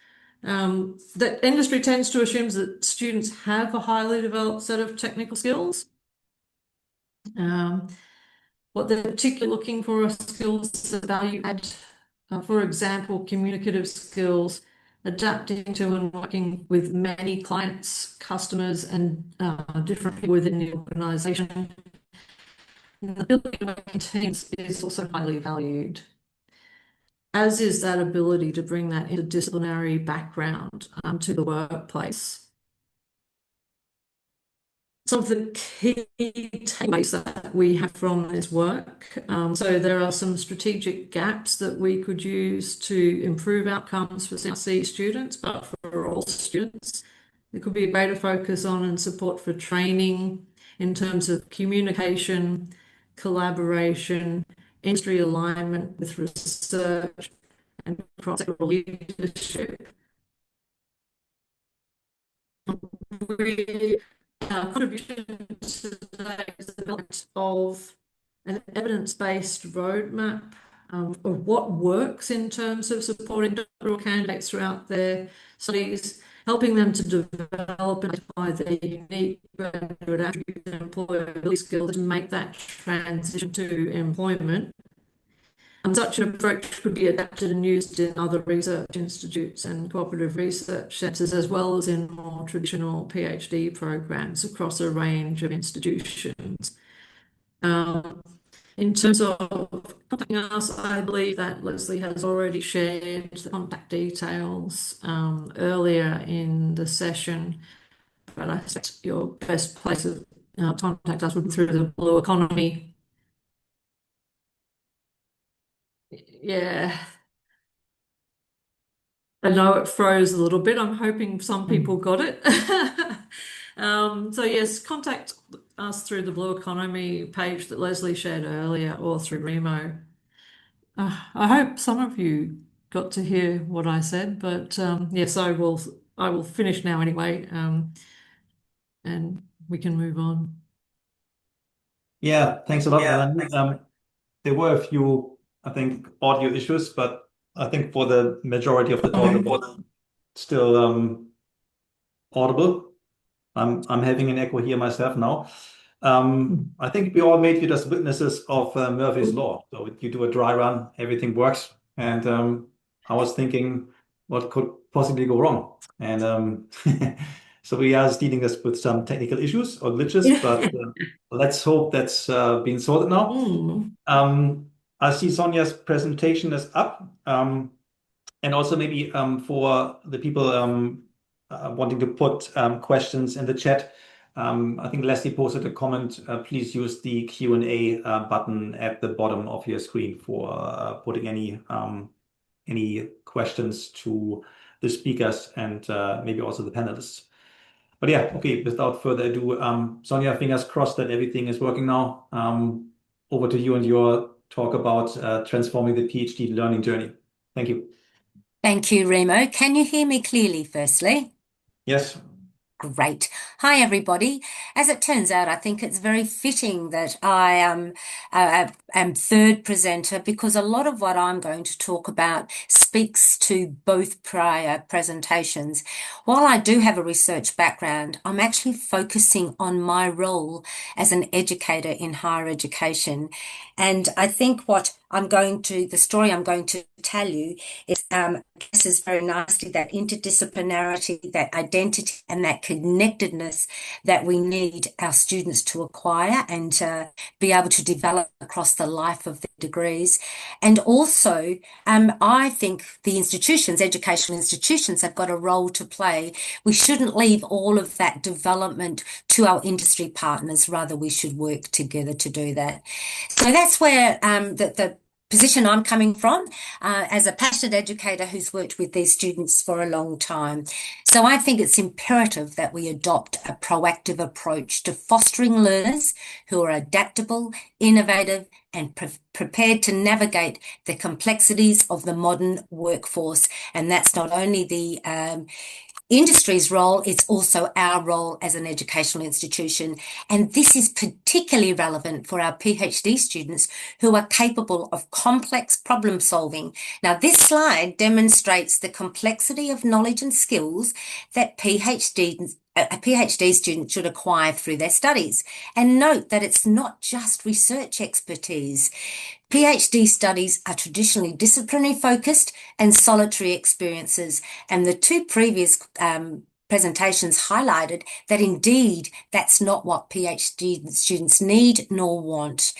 [SPEAKER 5] that industry tends to assume that students have a highly developed set of technical skills. What they're particularly looking for are skills that value add, for example, communicative skills, adapting to and working with many clients, customers, and different people within the organisation. The ability to work in teams is also highly valued, as is that ability to bring that interdisciplinary background to the workplace. Some of the key takeaways that we have from this work. So there are some strategic gaps that we could use to improve outcomes for CRC students, but for all students. There could be a greater focus on and support for training in terms of communication, collaboration, industry alignment with research, and cross-sectoral leadership. Contribution to today's development of an evidence-based roadmap of what works in terms of supporting doctoral candidates throughout their studies, helping them to develop and identify their unique graduate attributes and employability skills to make that transition to employment. And such an approach could be adapted and used in other research institutes and cooperative research centres, as well as in more traditional PhD programs across a range of institutions. In terms of contacting us, I believe that Leslie has already shared the contact details earlier in the session, but I suspect your best place to contact us would be through the Blue Economy. Yeah. I know it froze a little bit. I'm hoping some people got it. So yes, contact us through the Blue Economy page that Leslie shared earlier, or through Remo. I hope some of you got to hear what I said, but yes, I will finish now anyway, and we can move on.
[SPEAKER 1] Yeah, thanks a lot, Melanie. There were a few, I think, audio issues, but I think for the majority of the talk, it was still audible. I'm having an echo here myself now. I think we all made you just witnesses of Murphy's Law. So you do a dry run, everything works. And I was thinking, what could possibly go wrong? And so we are dealing with some technical issues or glitches, but let's hope that's been sorted now. I see Sonia's presentation is up. And also maybe for the people wanting to put questions in the chat, I think Leslie posted a comment. Please use the Q&A button at the bottom of your screen for putting any questions to the speakers and maybe also the panelists. But yeah, okay, without further ado, Sonia, fingers crossed that everything is working now. Over to you and your talk about transforming the PhD learning journey. Thank you.
[SPEAKER 3] Thank you, Remo. Can you hear me clearly, firstly?
[SPEAKER 1] Yes.
[SPEAKER 3] Great. Hi, everybody. As it turns out, I think it's very fitting that I am third presenter, because a lot of what I'm going to talk about speaks to both prior presentations. While I do have a research background, I'm actually focusing on my role as an educator in higher education. And I think the story I'm going to tell you is addresses very nicely that interdisciplinarity, that identity, and that connectedness that we need our students to acquire and be able to develop across the life of their degrees. And also, I think the educational institutions have got a role to play. We shouldn't leave all of that development to our industry partners. Rather, we should work together to do that. So that's where the position I'm coming from as a passionate educator who's worked with these students for a long time. So I think it's imperative that we adopt a proactive approach to fostering learners who are adaptable, innovative, and prepared to navigate the complexities of the modern workforce. And that's not only the industry's role, it's also our role as an educational institution. And this is particularly relevant for our PhD students who are capable of complex problem solving. Now, this slide demonstrates the complexity of knowledge and skills that a PhD student should acquire through their studies. And note that it's not just research expertise. PhD studies are traditionally disciplinary focused and solitary experiences, and the two previous presentations highlighted that indeed that's not what PhD students need nor want.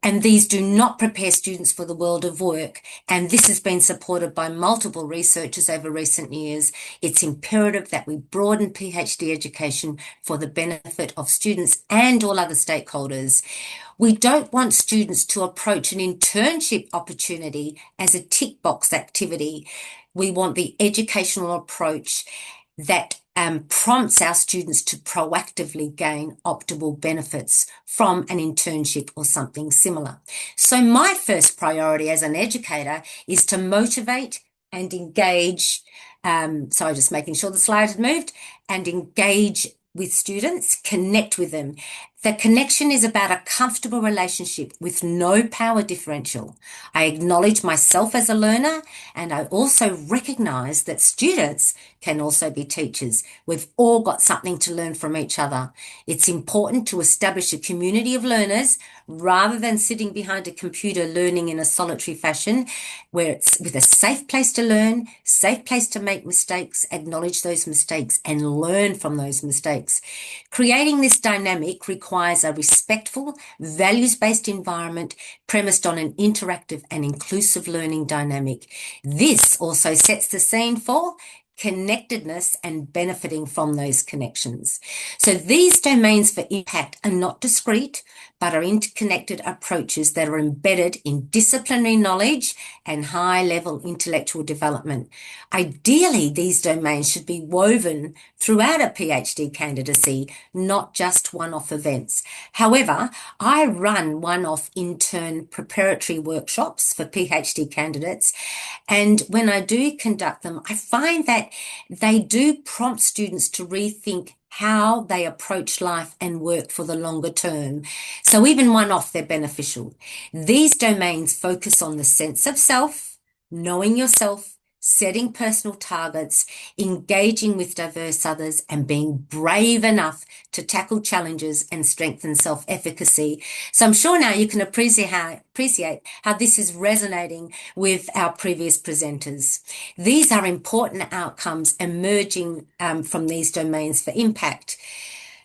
[SPEAKER 3] And these do not prepare students for the world of work. And this has been supported by multiple researchers over recent years. It's imperative that we broaden PhD education for the benefit of students and all other stakeholders. We don't want students to approach an internship opportunity as a tick box activity. We want the educational approach that prompts our students to proactively gain optimal benefits from an internship or something similar. So my first priority as an educator is to motivate and engage, sorry, just making sure the slide had moved, and engage with students, connect with them. The connection is about a comfortable relationship with no power differential. I acknowledge myself as a learner, and I also recognize that students can also be teachers. We've all got something to learn from each other. It's important to establish a community of learners rather than sitting behind a computer learning in a solitary fashion, where it's with a safe place to learn, safe place to make mistakes, acknowledge those mistakes, and learn from those mistakes. Creating this dynamic requires a respectful, values-based environment premised on an interactive and inclusive learning dynamic. This also sets the scene for connectedness and benefiting from those connections. So these domains for impact are not discrete, but are interconnected approaches that are embedded in disciplinary knowledge and high-level intellectual development. Ideally, these domains should be woven throughout a PhD candidacy, not just one-off events. However, I run one-off intern preparatory workshops for PhD candidates, and when I do conduct them, I find that they do prompt students to rethink how they approach life and work for the longer term. So even one-off, they're beneficial. These domains focus on the sense of self, knowing yourself, setting personal targets, engaging with diverse others, and being brave enough to tackle challenges and strengthen self-efficacy. So I'm sure now you can appreciate how this is resonating with our previous presenters. These are important outcomes emerging from these domains for impact,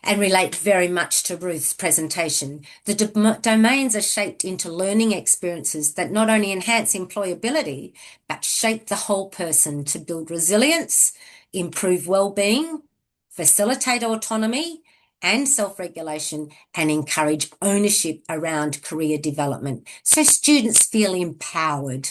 [SPEAKER 3] and relate very much to Ruth's presentation. The domains are shaped into learning experiences that not only enhance employability, but shape the whole person to build resilience, improve well-being, facilitate autonomy and self-regulation, and encourage ownership around career development, so students feel empowered.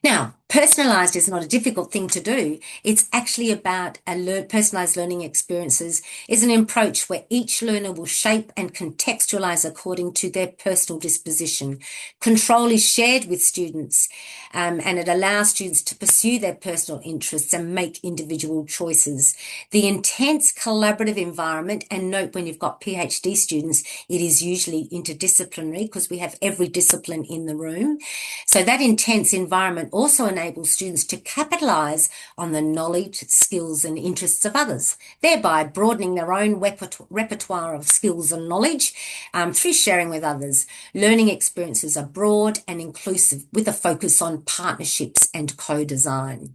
[SPEAKER 3] Now, personalised is not a difficult thing to do. It's actually about personalised learning experiences is an approach where each learner will shape and contextualise according to their personal disposition. Control is shared with students, and it allows students to pursue their personal interests and make individual choices. The intense collaborative environment, and note when you've got PhD students, it is usually interdisciplinary because we have every discipline in the room. So that intense environment also enables students to capitalise on the knowledge, skills and interests of others, thereby broadening their own repertoire of skills and knowledge through sharing with others. Learning experiences are broad and inclusive with a focus on partnerships and co-design.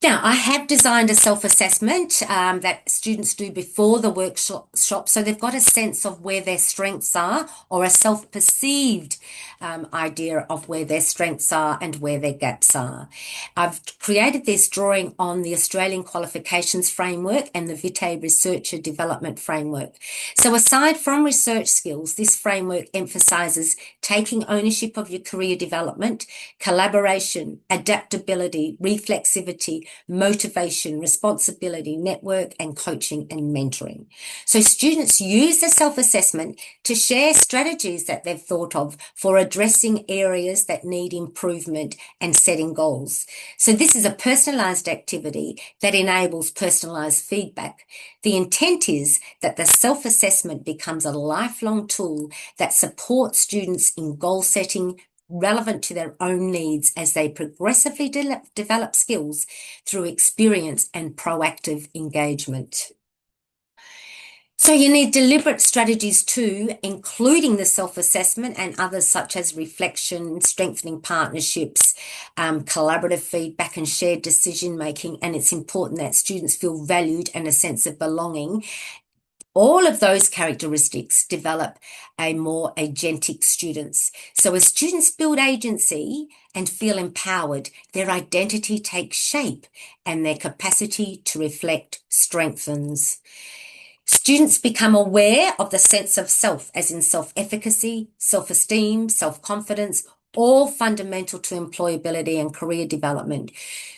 [SPEAKER 3] Now, I have designed a self-assessment that students do before the workshop, so they've got a sense of where their strengths are, or a self-perceived idea of where their strengths are and where their gaps are. I've created this drawing on the Australian Qualifications Framework and the Vitae Researcher Development Framework. So aside from research skills, this framework emphasises taking ownership of your career development, collaboration, adaptability, reflexivity, motivation, responsibility, network, and coaching and mentoring. So students use the self-assessment to share strategies that they've thought of for addressing areas that need improvement and setting goals. So this is a personalised activity that enables personalised feedback. The intent is that the self-assessment becomes a lifelong tool that supports students in goal setting, relevant to their own needs as they progressively develop skills through experience and proactive engagement. So you need deliberate strategies too, including the self-assessment and others such as reflection, strengthening partnerships, collaborative feedback and shared decision-making. And it's important that students feel valued and a sense of belonging. All of those characteristics develop a more agentic students. So as students build agency and feel empowered, their identity takes shape and their capacity to reflect strengthens. Students become aware of the sense of self, as in self-efficacy, self-esteem, self-confidence, all fundamental to employability and career development.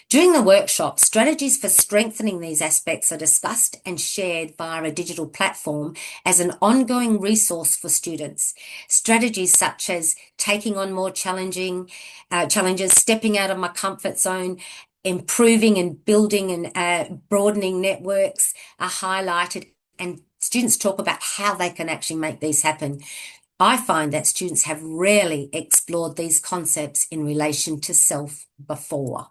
[SPEAKER 3] During the workshop, strategies for strengthening these aspects are discussed and shared via a digital platform as an ongoing resource for students. Strategies such as taking on more challenges, stepping out of my comfort zone, improving and building and broadening networks are highlighted and Students talk about how they can actually make these happen. I find that students have rarely explored these concepts in relation to self before.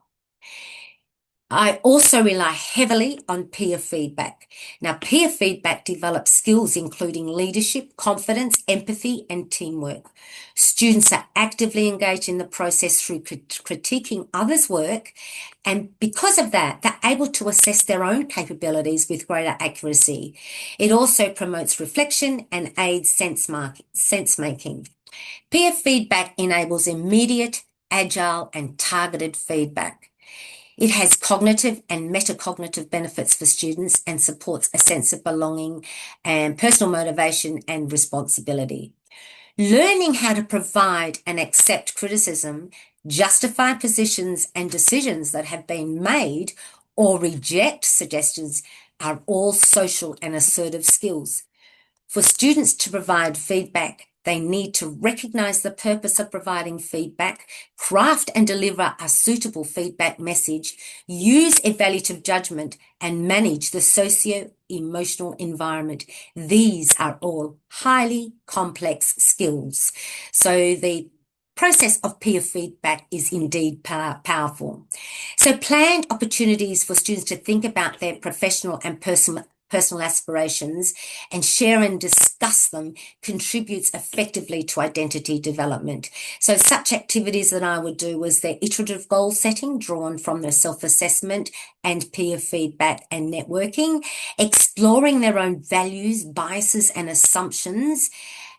[SPEAKER 3] I also rely heavily on peer feedback. Now, peer feedback develops skills including leadership, confidence, empathy, and teamwork. Students are actively engaged in the process through critiquing others' work, and because of that, they're able to assess their own capabilities with greater accuracy. It also promotes reflection and aids sense-making. Peer feedback enables immediate, agile, and targeted feedback. It has cognitive and metacognitive benefits for students and supports a sense of belonging and personal motivation and responsibility. Learning how to provide and accept criticism, justify positions and decisions that have been made, or reject suggestions are all social and assertive skills. For students to provide feedback, they need to recognize the purpose of providing feedback, craft and deliver a suitable feedback message, use evaluative judgment, and manage the socio-emotional environment. These are all highly complex skills. So the process of peer feedback is indeed powerful. So planned opportunities for students to think about their professional and personal aspirations and share and discuss them contributes effectively to identity development. So such activities that I would do was their iterative goal setting drawn from their self-assessment and peer feedback and networking, exploring their own values, biases and assumptions,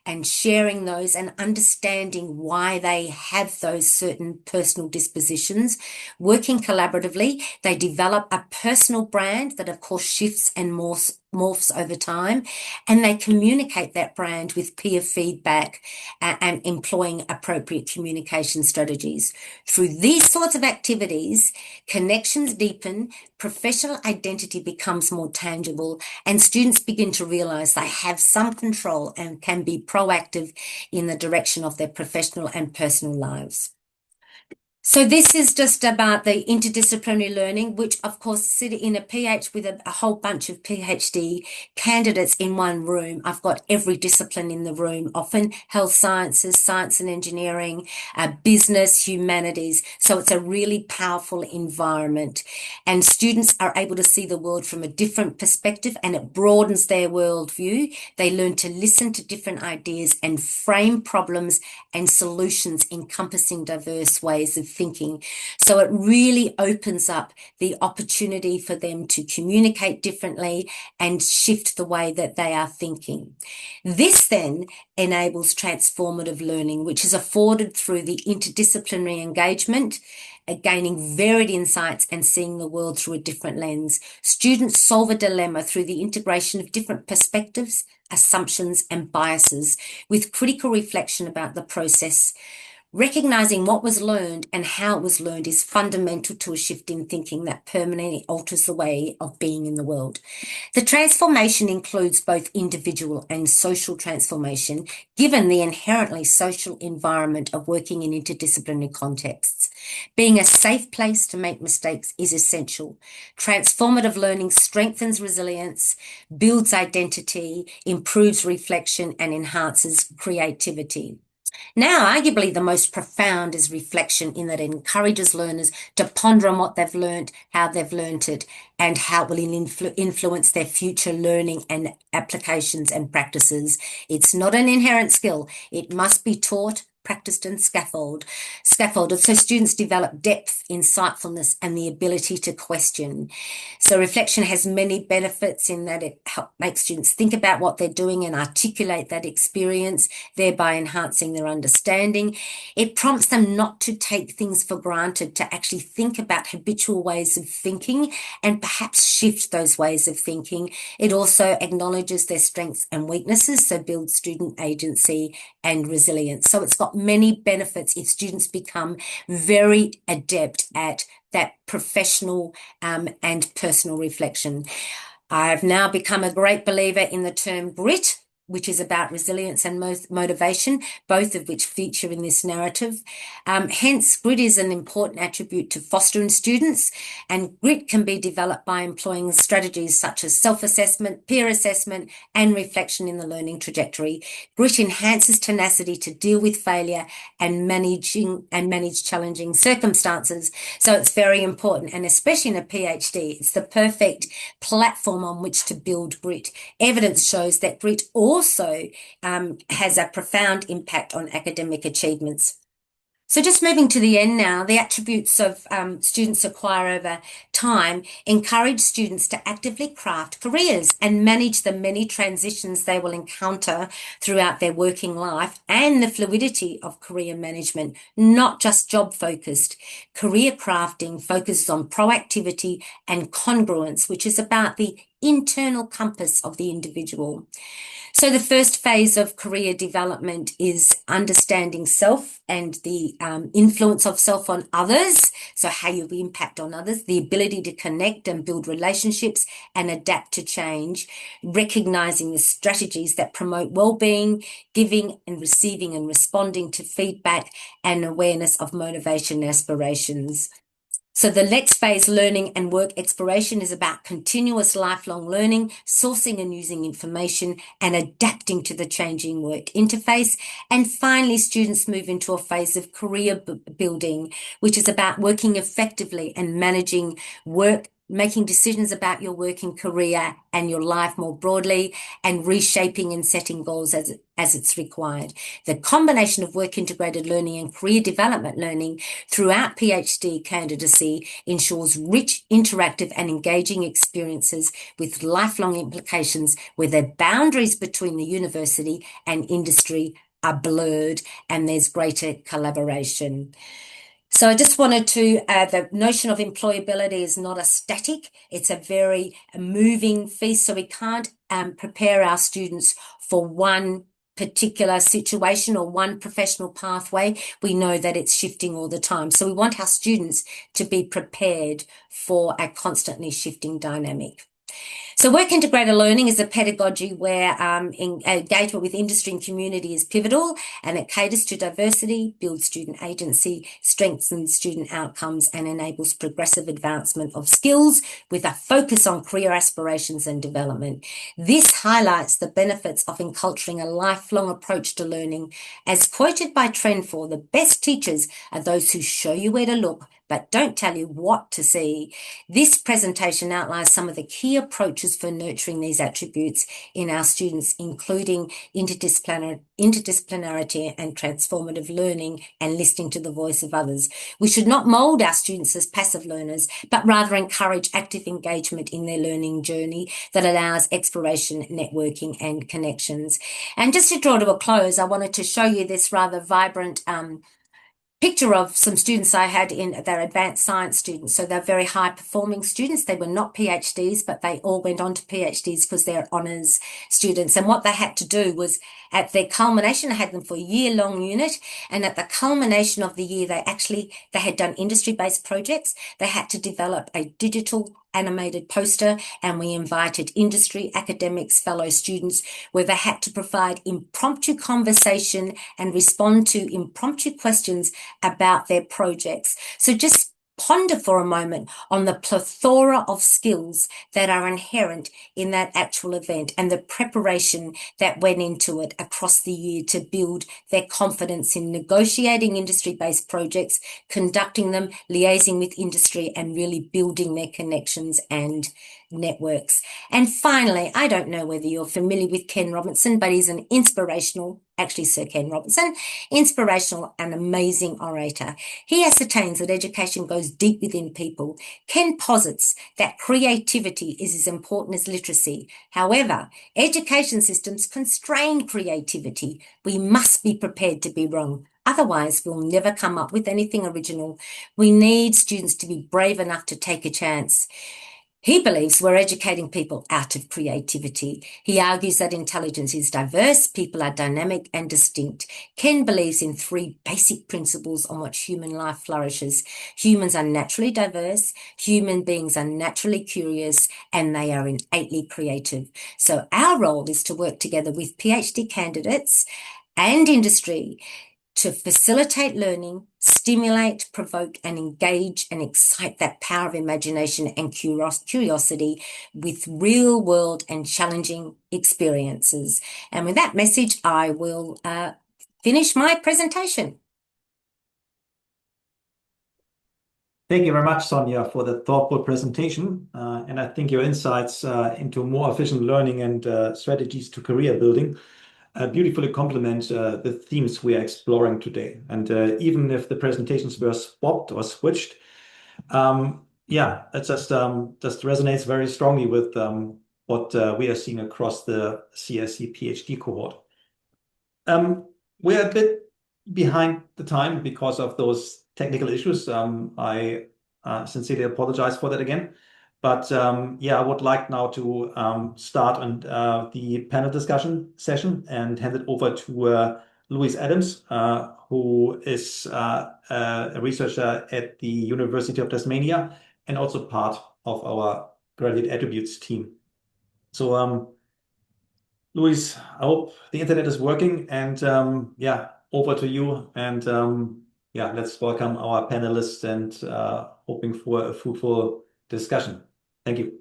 [SPEAKER 3] and sharing those and understanding why they have those certain personal dispositions. Working collaboratively, they develop a personal brand that of course shifts and morphs over time, and they communicate that brand with peer feedback and employing appropriate communication strategies. Through these sorts of activities, connections deepen, professional identity becomes more tangible, and students begin to realize they have some control and can be proactive in the direction of their professional and personal lives. So this is just about the interdisciplinary learning, which of course sit in a PH with a whole bunch of PhD candidates in one room. I've got every discipline in the room, often health sciences, science and engineering, business, humanities. So it's a really powerful environment, and students are able to see the world from a different perspective, and it broadens their worldview. They learn to listen to different ideas and frame problems and solutions encompassing diverse ways of thinking. So it really opens up the opportunity for them to communicate differently and shift the way that they are thinking. This then enables transformative learning, which is afforded through the interdisciplinary engagement, gaining varied insights and seeing the world through a different lens. Students solve a dilemma through the integration of different perspectives, assumptions, and biases with critical reflection about the process. Recognizing what was learned and how it was learned is fundamental to a shift in thinking that permanently alters the way of being in the world. The transformation includes both individual and social transformation, given the inherently social environment of working in interdisciplinary contexts. Being a safe place to make mistakes is essential. Transformative learning strengthens resilience, builds identity, improves reflection, and enhances creativity. Now, arguably the most profound is reflection, in that it encourages learners to ponder on what they've learned, how they've learned it, and how it will influence their future learning and applications and practices. It's not an inherent skill. It must be taught, practiced, and scaffolded. So students develop depth, insightfulness, and the ability to question. So reflection has many benefits in that it makes students think about what they're doing and articulate that experience, thereby enhancing their understanding. It prompts them not to take things for granted, to actually think about habitual ways of thinking and perhaps shift those ways of thinking. It also acknowledges their strengths and weaknesses, so builds student agency and resilience. So it's got many benefits if students become very adept at that professional and personal reflection. I've now become a great believer in the term grit, which is about resilience and motivation, both of which feature in this narrative. Hence, grit is an important attribute to foster in students, and grit can be developed by employing strategies such as self-assessment, peer assessment, and reflection in the learning trajectory. Grit enhances tenacity to deal with failure and manage challenging circumstances. So it's very important, and especially in a PhD, it's the perfect platform on which to build grit. Evidence shows that grit also has a profound impact on academic achievements. So just moving to the end now, the attributes of students acquire over time encourage students to actively craft careers and manage the many transitions they will encounter throughout their working life and the fluidity of career management, not just job focused. Career crafting focuses on proactivity and congruence, which is about the internal compass of the individual. So the first phase of career development is understanding self and the influence of self on others. So how you impact on others, the ability to connect and build relationships and adapt to change, recognizing the strategies that promote well-being, giving and receiving and responding to feedback, and awareness of motivation and aspirations. So the next phase, learning and work exploration, is about continuous lifelong learning, sourcing and using information, and adapting to the changing work interface. And finally, students move into a phase of career building, which is about working effectively and managing work, making decisions about your working career and your life more broadly, and reshaping and setting goals as it's required. The combination of work integrated learning and career development learning throughout PhD candidacy ensures rich, interactive and engaging experiences with lifelong implications where the boundaries between the university and industry are blurred and there's greater collaboration. So I just wanted to, the notion of employability is not a static, it's a very moving feast. So we can't prepare our students for one particular situation or one professional pathway. We know that it's shifting all the time. So we want our students to be prepared for a constantly shifting dynamic. So work integrated learning is a pedagogy where engagement with industry and community is pivotal, and it caters to diversity, builds student agency, strengthens student outcomes, and enables progressive advancement of skills with a focus on career aspirations and development. This highlights the benefits of enculturing a lifelong approach to learning. As quoted by Trenfor, the best teachers are those who show you where to look, but don't tell you what to see. This presentation outlines some of the key approaches for nurturing these attributes in our students, including interdisciplinarity and transformative learning and listening to the voice of others. We should not mould our students as passive learners, but rather encourage active engagement in their learning journey that allows exploration, networking and connections. And just to draw to a close, I wanted to show you this rather vibrant picture of some students I had in their advanced science students. So they're very high performing students. They were not PhDs, but they all went on to PhDs because they're honours students. And what they had to do was at their culmination, I had them for a year-long unit. And at the culmination of the year, they had done industry-based projects. They had to develop a digital animated poster, and we invited industry, academics, fellow students, where they had to provide impromptu conversation and respond to impromptu questions about their projects. So just ponder for a moment on the plethora of skills that are inherent in that actual event and the preparation that went into it across the year to build their confidence in negotiating industry-based projects, conducting them, liaising with industry, and really building their connections and networks. And finally, I don't know whether you're familiar with Ken Robinson, but he's an Sir Ken Robinson, inspirational and amazing orator. He ascertains that education goes deep within people. Ken posits that creativity is as important as literacy. However, education systems constrain creativity. We must be prepared to be wrong. Otherwise, we'll never come up with anything original. We need students to be brave enough to take a chance. He believes we're educating people out of creativity. He argues that intelligence is diverse, people are dynamic and distinct. Ken believes in 3 basic principles on which human life flourishes. Humans are naturally diverse, human beings are naturally curious, and they are innately creative. So our role is to work together with PhD candidates and industry to facilitate learning, stimulate, provoke, and engage and excite that power of imagination and curiosity with real world and challenging experiences. And with that message, I will finish my presentation.
[SPEAKER 1] Thank you very much, Sonia, for the thoughtful presentation. And I think your insights into more efficient learning and strategies to career building beautifully complement the themes we are exploring today. And even if the presentations were swapped or switched, yeah, it just resonates very strongly with what we are seeing across the CRC PhD cohort. We're a bit behind the time because of those technical issues. I sincerely apologize for that again. But yeah, I would like now to start on the panel discussion session and hand it over to Louise Adams, who is a researcher at the University of Tasmania and also part of our graduate attributes team. So Louise, I hope the internet is working, and yeah, over to you. And yeah, let's welcome our panelists and hoping for a fruitful discussion. Thank you.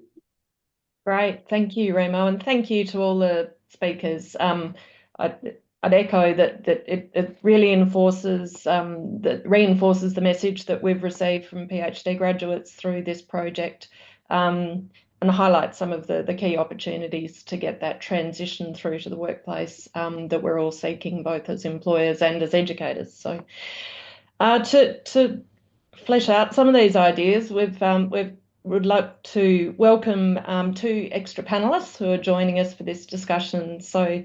[SPEAKER 6] Great. Thank you, Remo, and thank you to all the speakers. I'd echo that it really reinforces the message that we've received from PhD graduates through this project, and highlight some of the key opportunities to get that transition through to the workplace that we're all seeking, both as employers and as educators. So to flesh out some of these ideas, we'd like to welcome 2 extra panelists who are joining us for this discussion. So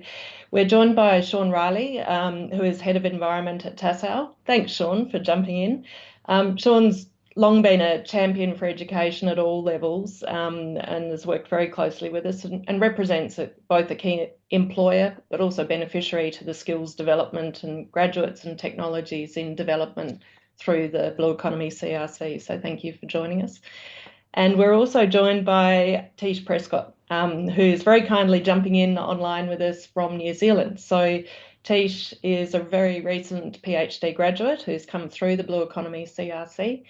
[SPEAKER 6] we're joined by Sean Riley, who is Head of Environment at Tassal. Thanks, Sean, for jumping in. Sean's long been a champion for education at all levels and has worked very closely with us and represents both a key employer but also beneficiary to the skills development and graduates and technologies in development through the Blue Economy CRC. So thank you for joining us. And we're also joined by Tish Prescott, who's very kindly jumping in online with us from New Zealand. So Tish is a very recent PhD graduate who's come through the Blue Economy CRC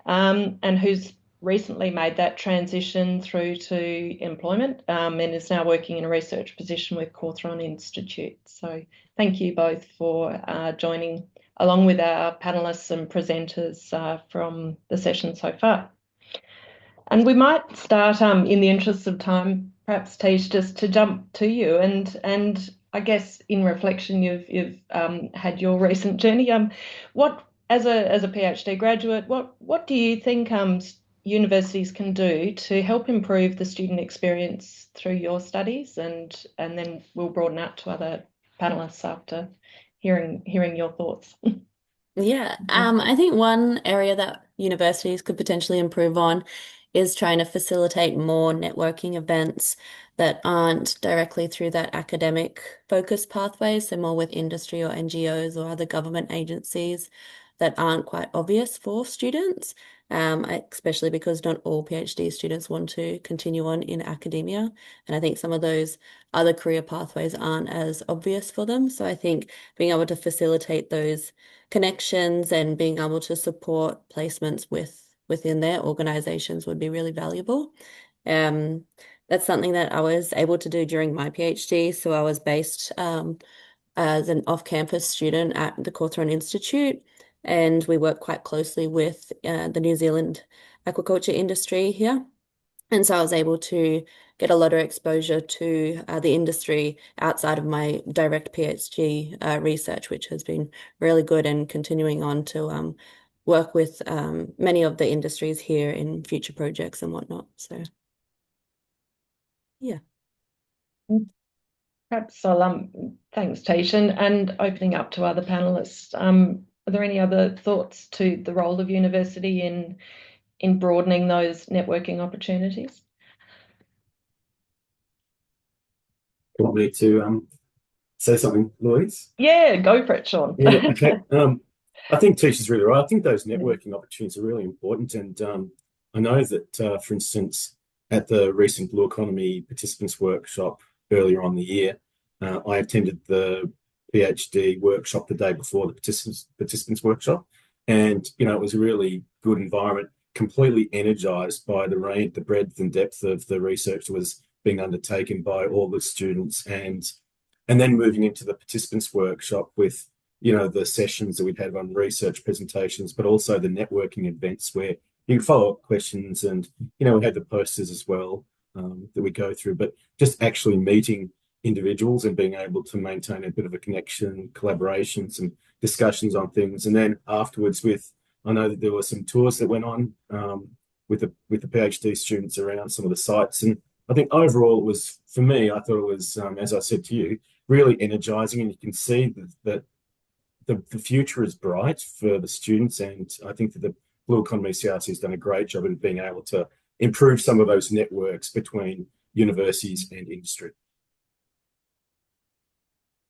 [SPEAKER 6] and who's recently made that transition through to employment and is now working in a research position with Cawthron Institute. So thank you both for joining along with our panellists and presenters from the session so far. And we might start in the interest of time, perhaps Tish, just to jump to you and I guess in reflection you've had your recent journey. What as a PhD graduate, what do you think universities can do to help improve the student experience through your studies? And then we'll broaden out to other panelists after hearing your thoughts.
[SPEAKER 7] Yeah, I think one area that universities could potentially improve on is trying to facilitate more networking events that aren't directly through that academic focus pathway, so more with industry or NGOs or other government agencies that aren't quite obvious for students, especially because not all PhD students want to continue on in academia. And I think some of those other career pathways aren't as obvious for them. So I think being able to facilitate those connections and being able to support placements within their organizations would be really valuable. That's something that I was able to do during my PhD. So I was based as an off-campus student at the Cawthron Institute, and we work quite closely with the New Zealand aquaculture industry here. And so I was able to get a lot of exposure to the industry outside of my direct PhD research, which has been really good, and continuing on to work with many of the industries here in future projects and whatnot. So, yeah.
[SPEAKER 6] Perhaps I'll thanks, Tish, and opening up to other panelists. Are there any other thoughts to the role of university in broadening those networking opportunities?
[SPEAKER 8] Want me to say something, Louise?
[SPEAKER 6] Yeah, go for it, Sean.
[SPEAKER 8] Yeah, okay. I think Tisha's really right. I think those networking opportunities are really important. And I know that, for instance, at the recent Blue Economy Participants Workshop earlier on the year, I attended the PhD workshop the day before the participants workshop. And, it was a really good environment, completely energized by the breadth and depth of the research that was being undertaken by all the students. And then moving into the participants workshop with the sessions that we've had on research presentations, but also the networking events where you can follow up questions, and we had the posters as well that we go through, but just actually meeting individuals and being able to maintain a bit of a connection, collaboration, some discussions on things. And then afterwards I know that there were some tours that went on with the PhD students around some of the sites. And I think overall it was, for me, I thought it was, as I said to you, really energizing, and you can see that the future is bright for the students. And I think that the Blue Economy CRC has done a great job in being able to improve some of those networks between universities and industry.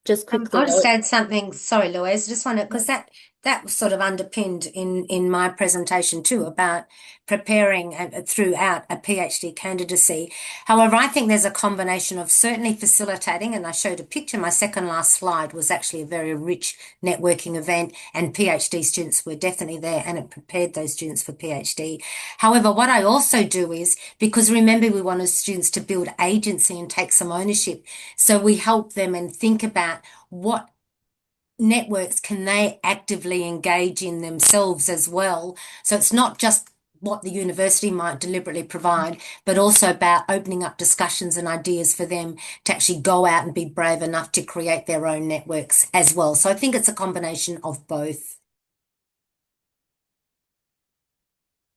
[SPEAKER 7] Just quickly,
[SPEAKER 3] I'll just add something. Sorry, Louise. Just want to, because that was sort of underpinned in my presentation too about preparing throughout a PhD candidacy. However, I think there's a combination of certainly facilitating, and I showed a picture. My second last slide was actually a very rich networking event, and PhD students were definitely there, and it prepared those students for PhD. However, what I also do is, because remember we wanted students to build agency and take some ownership, so we help them and think about what networks can they actively engage in themselves as well. So it's not just what the university might deliberately provide, but also about opening up discussions and ideas for them to actually go out and be brave enough to create their own networks as well. So I think it's a combination of both.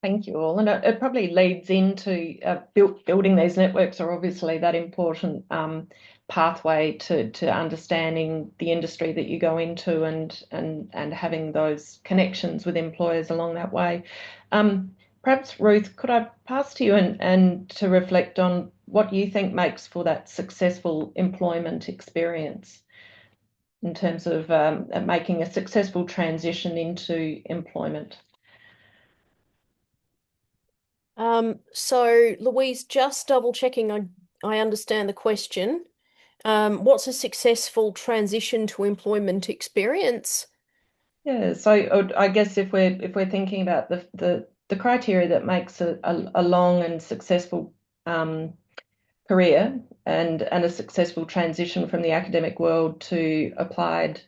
[SPEAKER 6] Thank you all. And it probably leads into building these networks are obviously that important pathway to understanding the industry that you go into and having those connections with employers along that way. Perhaps, Ruth, could I pass to you and to reflect on what you think makes for that successful employment experience in terms of making a successful transition into employment?
[SPEAKER 2] So Louise, just double checking I understand the question. What's a successful transition to employment experience?
[SPEAKER 6] Yeah, so I guess if we're thinking about the criteria that makes a long and successful career and a successful transition from the academic world to applied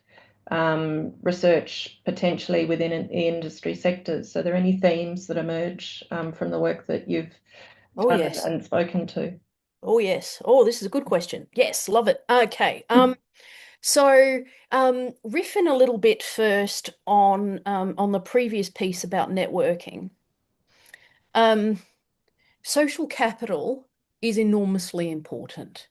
[SPEAKER 6] research potentially within the industry sectors. So are there any themes that emerge from the work that you've done and spoken to?
[SPEAKER 2] Oh, yes. Oh, this is a good question. Yes, love it. Okay. So riffing a little bit first on the previous piece about networking. Social capital is enormously important.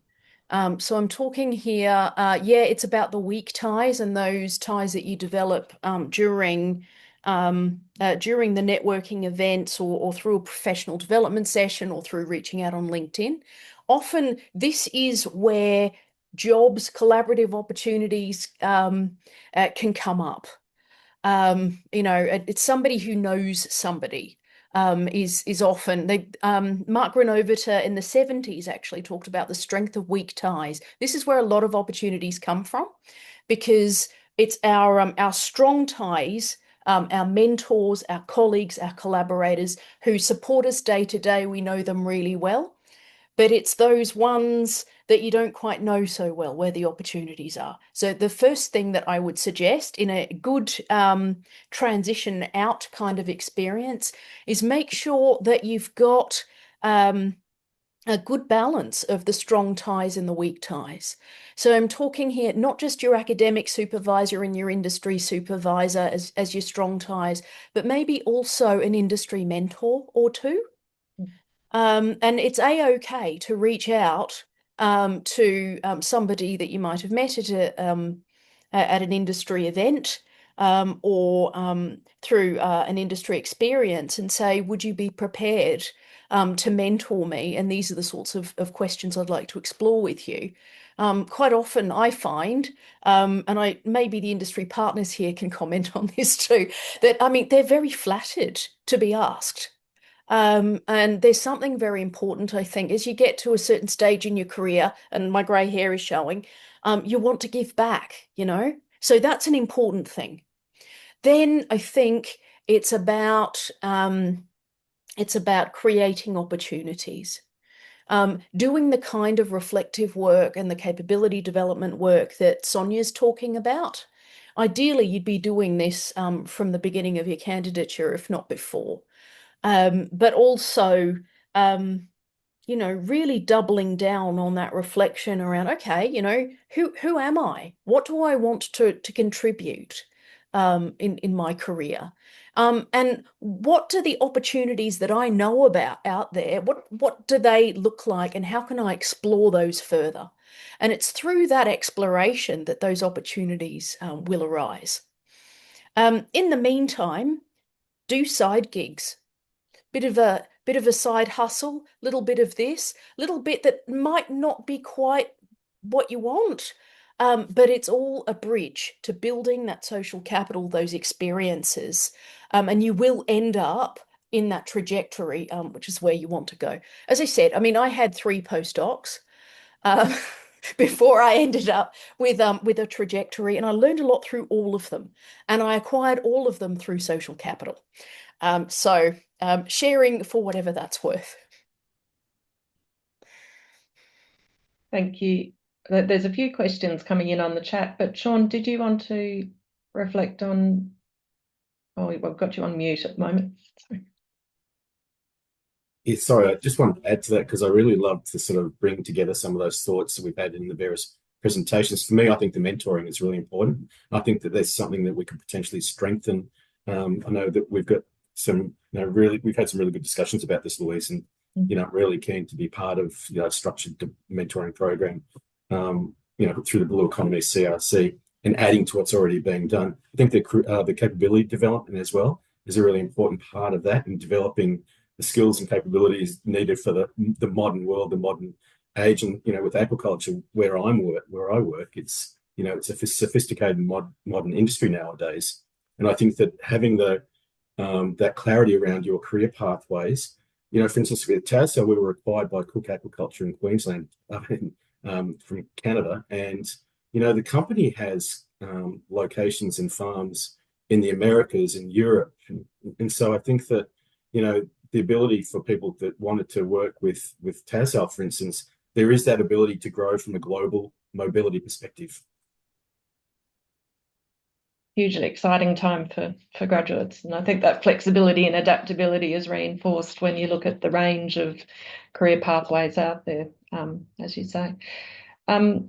[SPEAKER 2] So I'm talking here, it's about the weak ties and those ties that you develop during the networking events or through a professional development session or through reaching out on LinkedIn. Often this is where jobs, collaborative opportunities can come up. It's somebody who knows somebody. Is often Mark Renovita in the 70s actually talked about the strength of weak ties. This is where a lot of opportunities come from, because it's our strong ties, our mentors, our colleagues, our collaborators who support us day to day. We know them really well, but it's those ones that you don't quite know so well where the opportunities are. So the first thing that I would suggest in a good transition out kind of experience is make sure that you've got a good balance of the strong ties and the weak ties. So I'm talking here not just your academic supervisor and your industry supervisor as your strong ties, but maybe also an industry mentor or two. And it's a-okay to reach out to somebody that you might have met at an industry event or through an industry experience and say, would you be prepared to mentor me? And these are the sorts of questions I'd like to explore with you. Quite often I find, and maybe the industry partners here can comment on this too, that they're very flattered to be asked. And there's something very important, I think, as you get to a certain stage in your career, and my grey hair is showing, you want to give back, So that's an important thing. Then I think it's about creating opportunities. Doing the kind of reflective work and the capability development work that Sonia's talking about. Ideally, you'd be doing this from the beginning of your candidature, if not before. But also, really doubling down on that reflection around, okay, who am I? What do I want to contribute in my career? And what do the opportunities that I know about out there, what do they look like, and how can I explore those further? And it's through that exploration that those opportunities will arise. In the meantime, do side gigs. Bit of a side hustle, little bit of this, little bit that might not be quite what you want, but it's all a bridge to building that social capital, those experiences, and you will end up in that trajectory, which is where you want to go. As I said, I had 3 postdocs before I ended up with a trajectory, and I learned a lot through all of them, and I acquired all of them through social capital. So sharing for whatever that's worth.
[SPEAKER 6] Thank you. There's a few questions coming in on the chat, but Sean, did you want to reflect on? Oh, we've got you on mute at the moment. Sorry.
[SPEAKER 8] Yeah, sorry, I just wanted to add to that because I really love to sort of bring together some of those thoughts that we've had in the various presentations. For me, I think the mentoring is really important. I think that there's something that we could potentially strengthen. I know that we've got some, we've had some really good discussions about this, Louise, and really keen to be part of structured mentoring program, through the Blue Economy CRC and adding to what's already being done. I think the capability development as well is a really important part of that, and developing the skills and capabilities needed for the modern world, the modern age. And with aquaculture, where I work, it's it's a sophisticated modern industry nowadays. And I think that having that clarity around your career pathways, for instance, with Tasdale, we were acquired by Cook Aquaculture in Queensland from Canada, and the company has locations and farms in the Americas and Europe, and so I think that the ability for people that wanted to work with Tasdale, for instance, there is that ability to grow from a global mobility perspective.
[SPEAKER 6] Hugely exciting time for graduates, and I think that flexibility and adaptability is reinforced when you look at the range of career pathways out there, as you say. I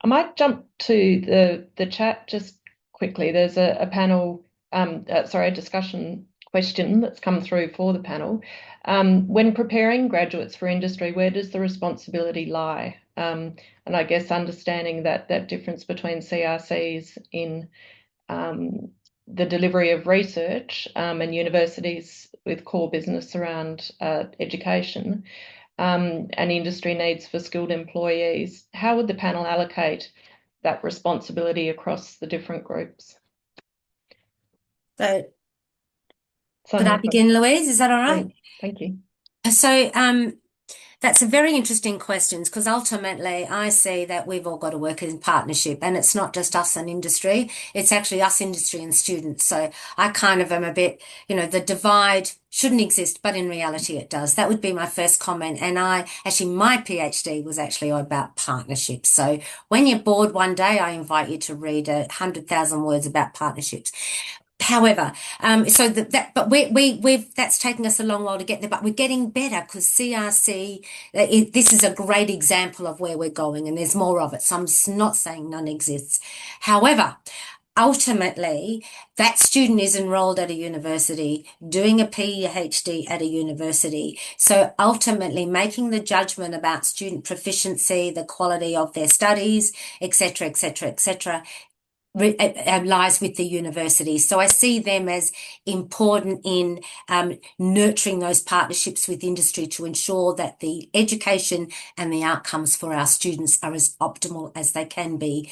[SPEAKER 6] might jump to the chat just quickly. There's a panel, a discussion question that's come through for the panel. When preparing graduates for industry, where does the responsibility lie? And I guess understanding that difference between CRCs in the delivery of research and universities with core business around education and industry needs for skilled employees. How would the panel allocate that responsibility across the different groups?
[SPEAKER 3] So, could I begin, Louise? Is that all right?
[SPEAKER 6] Thank you.
[SPEAKER 3] So, that's a very interesting question, because ultimately I see that we've all got to work in partnership, and it's not just us and industry, it's actually us, industry and students. So I kind of am a bit, the divide shouldn't exist, but in reality it does. That would be my first comment. And my PhD was actually about partnerships. So when you're bored one day, I invite you to read 100,000 words about partnerships. However, so but that's taken us a long while to get there, but we're getting better, because CRC, this is a great example of where we're going, and there's more of it. So I'm not saying none exists. However, ultimately, that student is enrolled at a university, doing a PhD at a university. So ultimately, making the judgment about student proficiency, the quality of their studies, etc., etc., etc., lies with the university. So I see them as important in nurturing those partnerships with industry to ensure that the education and the outcomes for our students are as optimal as they can be.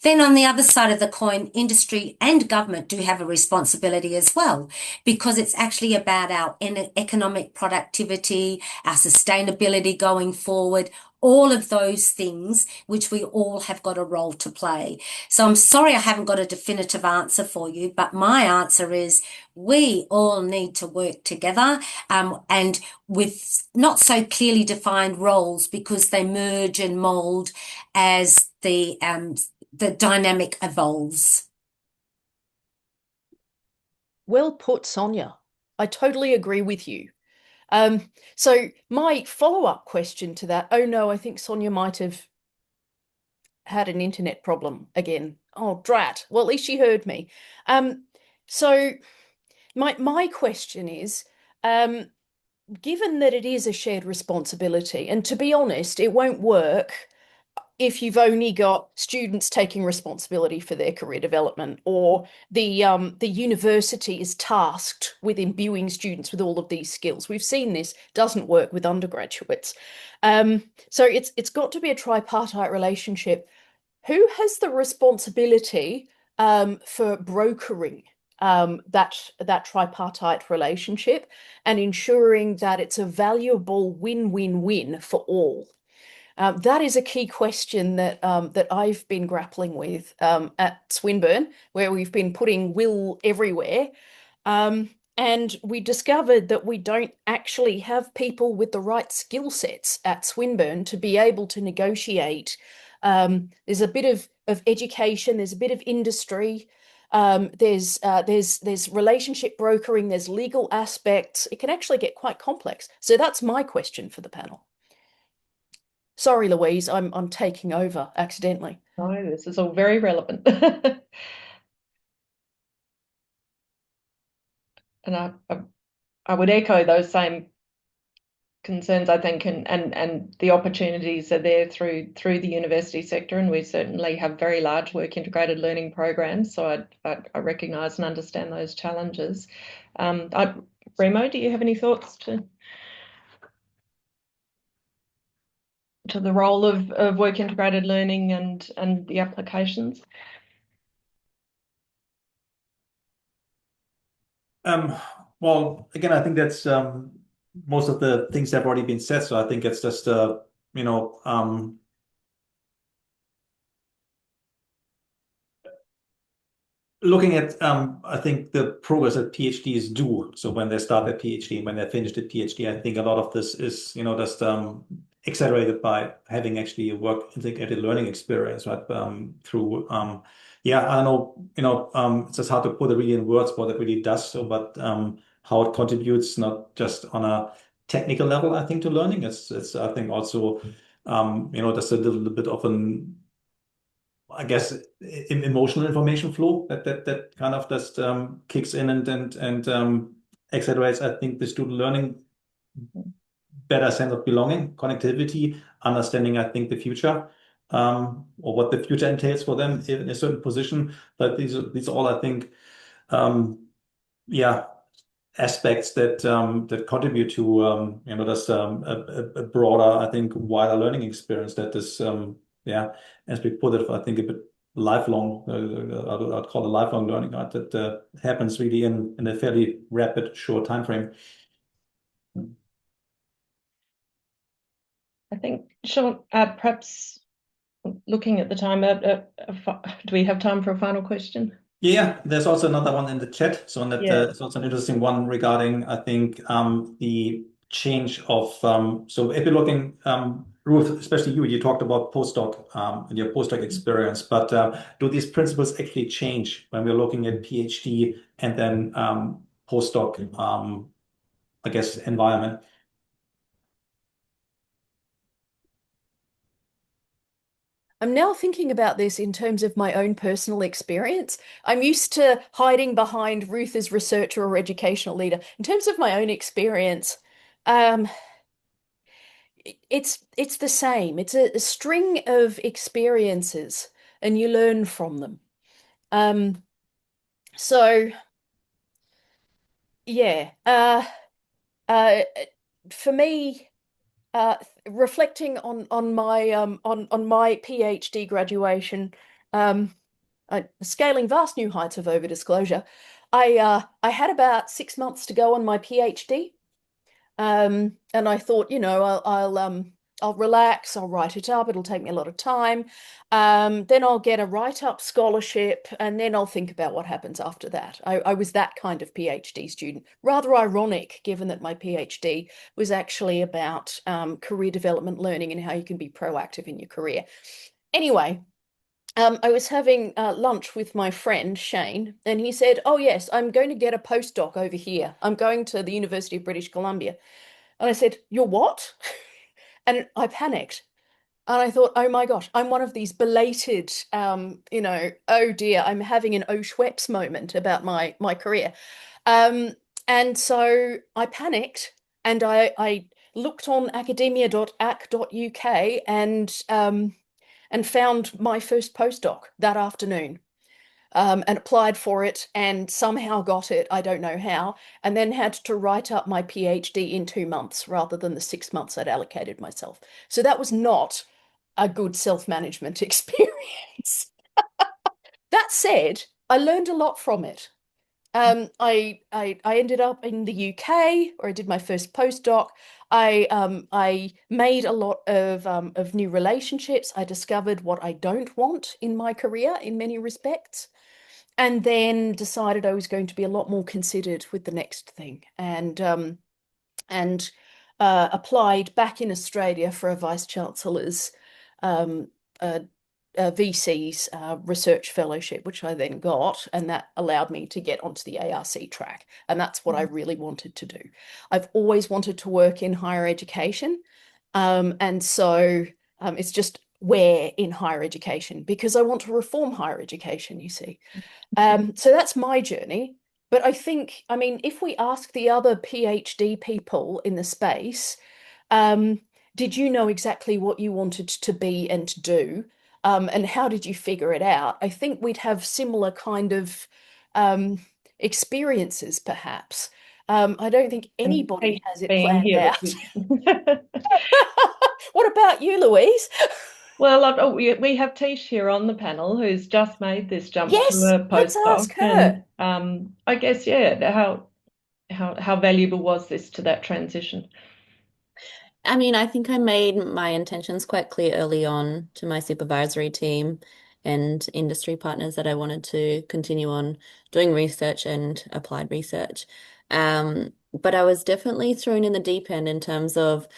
[SPEAKER 3] Then on the other side of the coin, industry and government do have a responsibility as well, because it's actually about our economic productivity, our sustainability going forward, all of those things which we all have got a role to play. So I'm sorry I haven't got a definitive answer for you, but my answer is we all need to work together, and with not so clearly defined roles, because they merge and mold as the dynamic evolves.
[SPEAKER 2] Well put, Sonia. I totally agree with you. So my follow-up question to that, oh no, I think Sonia might have had an internet problem again. Oh, drat. Well, at least she heard me. So my question is, given that it is a shared responsibility, and to be honest, it won't work if you've only got students taking responsibility for their career development, or the university is tasked with imbuing students with all of these skills. We've seen this doesn't work with undergraduates. So it's got to be a tripartite relationship. Who has the responsibility for brokering that tripartite relationship and ensuring that it's a valuable win-win-win for all? That is a key question that I've been grappling with at Swinburne, where we've been putting will everywhere. And we discovered that we don't actually have people with the right skill sets at Swinburne to be able to negotiate. There's a bit of education, there's a bit of industry, there's relationship brokering, there's legal aspects. It can actually get quite complex. So that's my question for the panel. Sorry, Louise, I'm taking over accidentally.
[SPEAKER 6] No, this is all very relevant. And I would echo those same concerns, I think, and the opportunities are there through the university sector, and we certainly have very large work integrated learning programs. So I recognise and understand those challenges. Remo, do you have any thoughts to the role of work integrated learning and the applications?
[SPEAKER 1] Well, again, I think that's most of the things have already been said. So I think it's just looking at I think the progress that PhDs do. So when they start their PhD and when they finish the PhD, I think a lot of this is just accelerated by having actually a work integrated learning experience, right? Through I don't know, it's just hard to put it really in words what it really does. So, but how it contributes not just on a technical level, I think, to learning. It's I think also just a little bit of an, I guess, emotional information flow that kind of just kicks in and accelerates, I think, the student learning, better sense of belonging, connectivity, understanding, I think, the future, or what the future entails for them in a certain position. But these are all, I think, aspects that contribute to just a broader, I think, wider learning experience that is as we put it, I think a bit lifelong. I'd call it lifelong learning, right? That happens really in a fairly rapid, short time frame.
[SPEAKER 6] I think, Sean, perhaps looking at the time, do we have time for a final question?
[SPEAKER 1] Yeah, there's also another one in the chat. So it's also an interesting one regarding, I think, the change of, so if you're looking, Ruth, especially you talked about postdoc and your postdoc experience, but do these principles actually change when we're looking at PhD and then postdoc, I guess, environment?
[SPEAKER 2] I'm now thinking about this in terms of my own personal experience. I'm used to hiding behind Ruth as researcher or educational leader. In terms of my own experience, it's the same. It's a string of experiences, and you learn from them. So yeah, for me, reflecting on my PhD graduation, scaling vast new heights of over disclosure, I had about 6 months to go on my PhD, and I thought, I'll relax, I'll write it up, it'll take me a lot of time. Then I'll get a write-up scholarship, and then I'll think about what happens after that. I was that kind of PhD student. Rather ironic, given that my PhD was actually about career development learning and how you can be proactive in your career. Anyway, I was having lunch with my friend Shane, and he said, "Oh yes, I'm going to get a postdoc over here. I'm going to the University of British Columbia." And I said, "You're what?" And I panicked. And I thought, oh my gosh, I'm one of these belated, oh dear, I'm having an oh Schweppes moment about my career. And so I panicked, and I looked on academia.ac.uk and found my first postdoc that afternoon. And applied for it and somehow got it, I don't know how, and then had to write up my PhD in 2 months rather than the 6 months I'd allocated myself. So that was not a good self-management experience. That said, I learned a lot from it. I ended up in the UK, where I did my first postdoc. I made a lot of new relationships. I discovered what I don't want in my career in many respects, and then decided I was going to be a lot more considered with the next thing, and applied back in Australia for a vice chancellor's VC's research fellowship, which I then got, and that allowed me to get onto the ARC track, and that's what I really wanted to do. I've always wanted to work in higher education, and so it's just where in higher education, because I want to reform higher education, you see. So that's my journey. But I think, I mean, if we ask the other PhD people in the space, did you know exactly what you wanted to be and to do? And how did you figure it out? I think we'd have similar kind of experiences, perhaps. I don't think anybody has it planned out. What about you, Louise?
[SPEAKER 6] Well, we have Tish here on the panel who's just made this jump to a postdoc.
[SPEAKER 2] Let's ask her.
[SPEAKER 6] And I guess, yeah, how valuable was this to that transition?
[SPEAKER 7] I mean, I think I made my intentions quite clear early on to my supervisory team and industry partners that I wanted to continue on doing research and applied research. But I was definitely thrown in the deep end in terms of,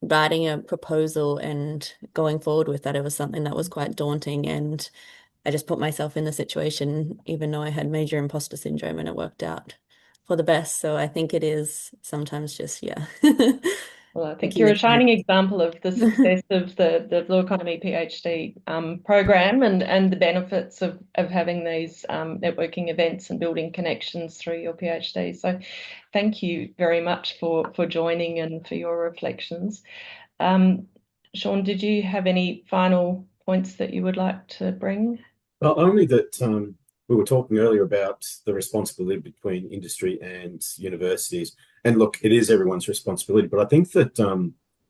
[SPEAKER 7] writing a proposal and going forward with that. It was something that was quite daunting, and I just put myself in the situation, even though I had major imposter syndrome, and it worked out for the best. So I think it is sometimes just, yeah.
[SPEAKER 6] Well, I think you're a shining example of the success of the Blue Economy PhD program and the benefits of having these networking events and building connections through your PhD. So thank you very much for joining and for your reflections. Sean, did you have any final points that you would like to bring?
[SPEAKER 8] Well, only that we were talking earlier about the responsibility between industry and universities. And look, it is everyone's responsibility. But I think that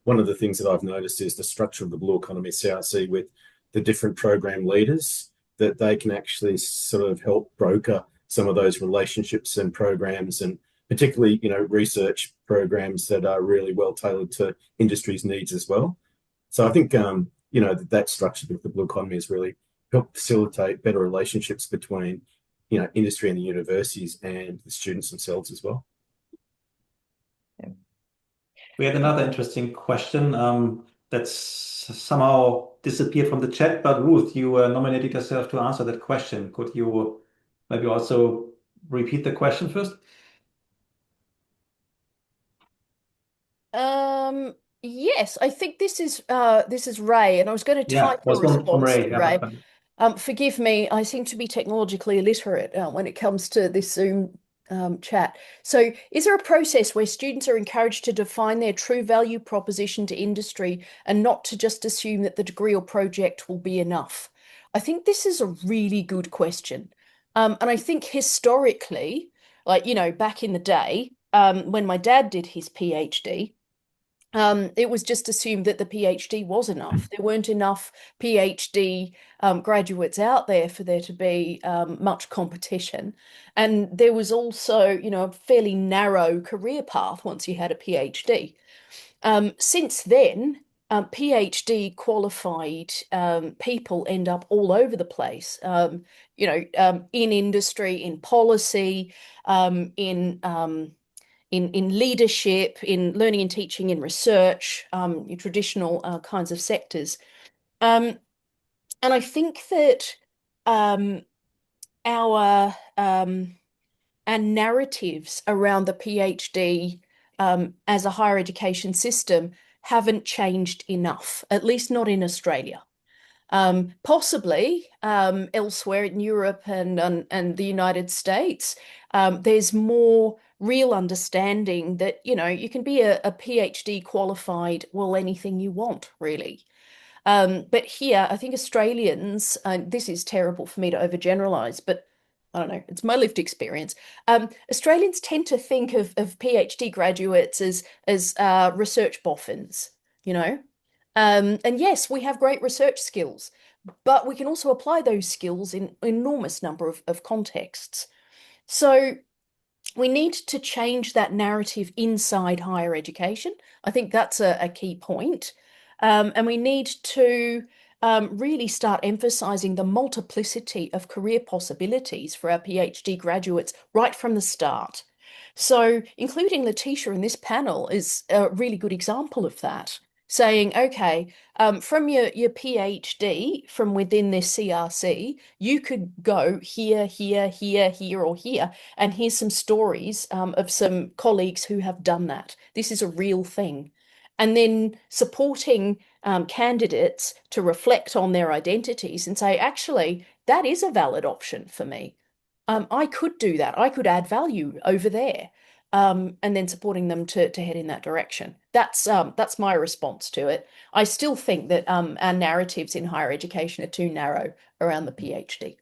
[SPEAKER 8] one of the things that I've noticed is the structure of the Blue Economy CRC with the different program leaders, that they can actually sort of help broker some of those relationships and programs, and particularly, research programs that are really well tailored to industry's needs as well. So I think, that structure with the Blue Economy has really helped facilitate better relationships between, industry and the universities and the students themselves as well.
[SPEAKER 1] We had another interesting question that's somehow disappeared from the chat, but Ruth, you nominated yourself to answer that question. Could you maybe also repeat the question first?
[SPEAKER 2] Yes, I think this is Ray, and I was going to type a response
[SPEAKER 1] from Ray.
[SPEAKER 2] to Ray. Forgive me, I seem to be technologically illiterate when it comes to this Zoom chat. So, is there a process where students are encouraged to define their true value proposition to industry and not to just assume that the degree or project will be enough? I think this is a really good question. And I think historically, like, back in the day, when my dad did his PhD, it was just assumed that the PhD was enough. There weren't enough PhD graduates out there for there to be much competition. And there was also, a fairly narrow career path once you had a PhD. Since then, PhD qualified people end up all over the place, in industry, in policy, in leadership, in learning and teaching, in research, your traditional kinds of sectors. And I think that our narratives around the PhD as a higher education system haven't changed enough, at least not in Australia. Possibly elsewhere in Europe and the United States, there's more real understanding that, you can be a PhD qualified, well, anything you want, really. But here, I think Australians, this is terrible for me to overgeneralize, but I don't know, it's my lived experience. Australians tend to think of PhD graduates as research boffins, And yes, we have great research skills, but we can also apply those skills in an enormous number of contexts. So we need to change that narrative inside higher education. I think that's a key point. And we need to really start emphasizing the multiplicity of career possibilities for our PhD graduates right from the start. So including Letitia in this panel is a really good example of that. Saying, okay, from your PhD from within this CRC, you could go here, here, here, here, or here, and here's some stories of some colleagues who have done that. This is a real thing. And then supporting candidates to reflect on their identities and say, actually, that is a valid option for me. I could do that. I could add value over there. And then supporting them to head in that direction. That's my response to it. I still think that our narratives in higher education are too narrow around the PhD.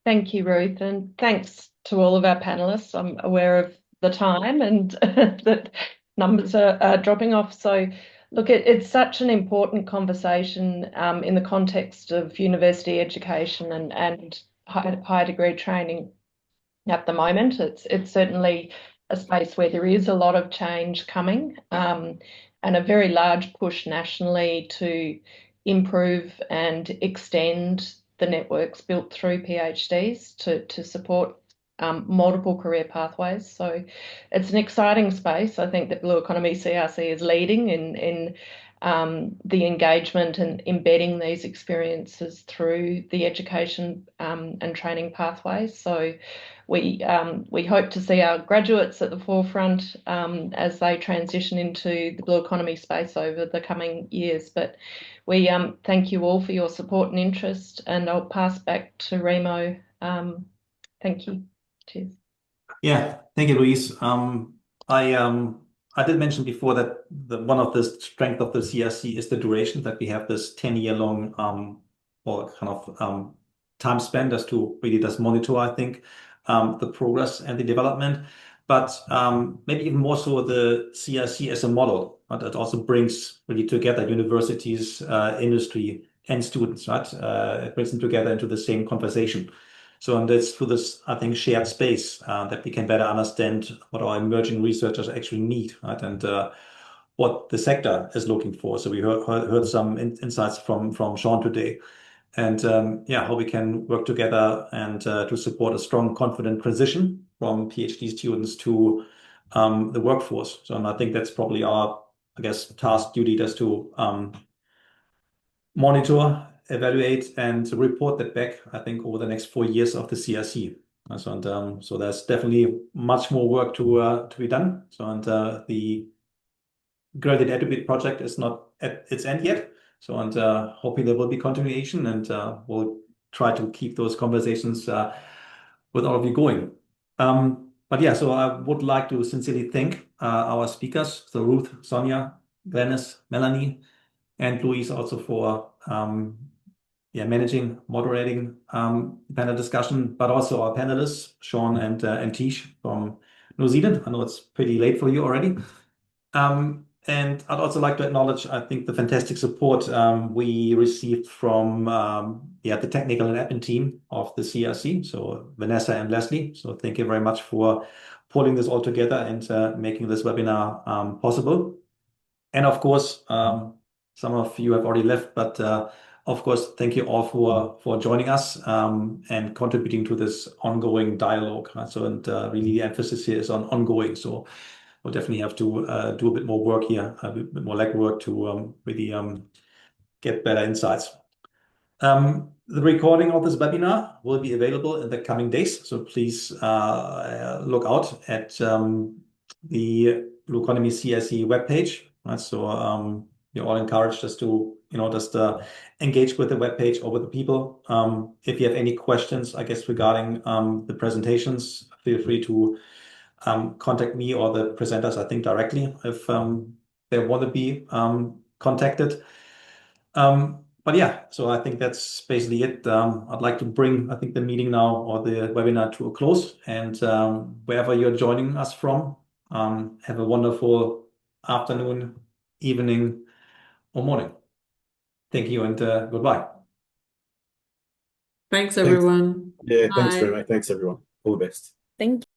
[SPEAKER 6] Thank you, Ruth, and thanks to all of our panelists. I'm aware of the time and that numbers are dropping off. So look, it's such an important conversation in the context of university education and higher degree training. At the moment, it's certainly a space where there is a lot of change coming and a very large push nationally to improve and extend the networks built through PhDs to support multiple career pathways. So it's an exciting space. I think that Blue Economy CRC is leading in the engagement and embedding these experiences through the education and training pathways. So we hope to see our graduates at the forefront as they transition into the blue economy space over the coming years. But we thank you all for your support and interest, and I'll pass back to Remo. Thank you. Cheers.
[SPEAKER 1] Yeah, thank you, Louise. I did mention before that one of the strength of the CRC is the duration, that we have this 10-year long time spent as to really just monitor, I think, the progress and the development. But maybe even more so the CRC as a model, right? That also brings really together universities, industry, and students, right? It brings them together into the same conversation. So, and that's through this, I think, shared space that we can better understand what our emerging researchers actually need, right? And what the sector is looking for. So we heard some insights from Sean today. And how we can work together and to support a strong, confident transition from PhD students to the workforce. So I think that's probably our, task duty, just to monitor, evaluate, and report that back, I think, over the next 4 years of the CRC. So there's definitely much more work to be done. So the Graduate Attribute project is not at its end yet. So hoping there will be continuation, and we'll try to keep those conversations with all of you going. So I would like to sincerely thank our speakers, so Ruth, Sonia, Glenys, Melanie, and Louise also for moderating panel discussion, but also our panelists, Sean and Tish from New Zealand. I know it's pretty late for you already. And I'd also like to acknowledge, I think, the fantastic support we received from the technical and admin team of the CRC, so Vanessa and Leslie. So thank you very much for pulling this all together and making this webinar possible. And of course, some of you have already left, but of course, thank you all for joining us and contributing to this ongoing dialogue. And really, the emphasis here is on ongoing. So we'll definitely have to do a bit more work here, a bit more legwork to really get better insights. The recording of this webinar will be available in the coming days, so please look out at the Blue Economy CRC webpage. So you're all encouraged just to engage with the webpage or with the people. If you have any questions, I guess, regarding the presentations, feel free to contact me or the presenters, I think, directly if they want to be contacted. But yeah, so I think that's basically it. I'd like to bring, I think, the meeting now or the webinar to a close. And wherever you're joining us from, have a wonderful afternoon, evening, or morning. Thank you and goodbye.
[SPEAKER 5] Thanks, everyone.
[SPEAKER 8] Yeah, thanks
[SPEAKER 5] Bye.
[SPEAKER 8] very much. Thanks, everyone. All the best.
[SPEAKER 7] Thank you.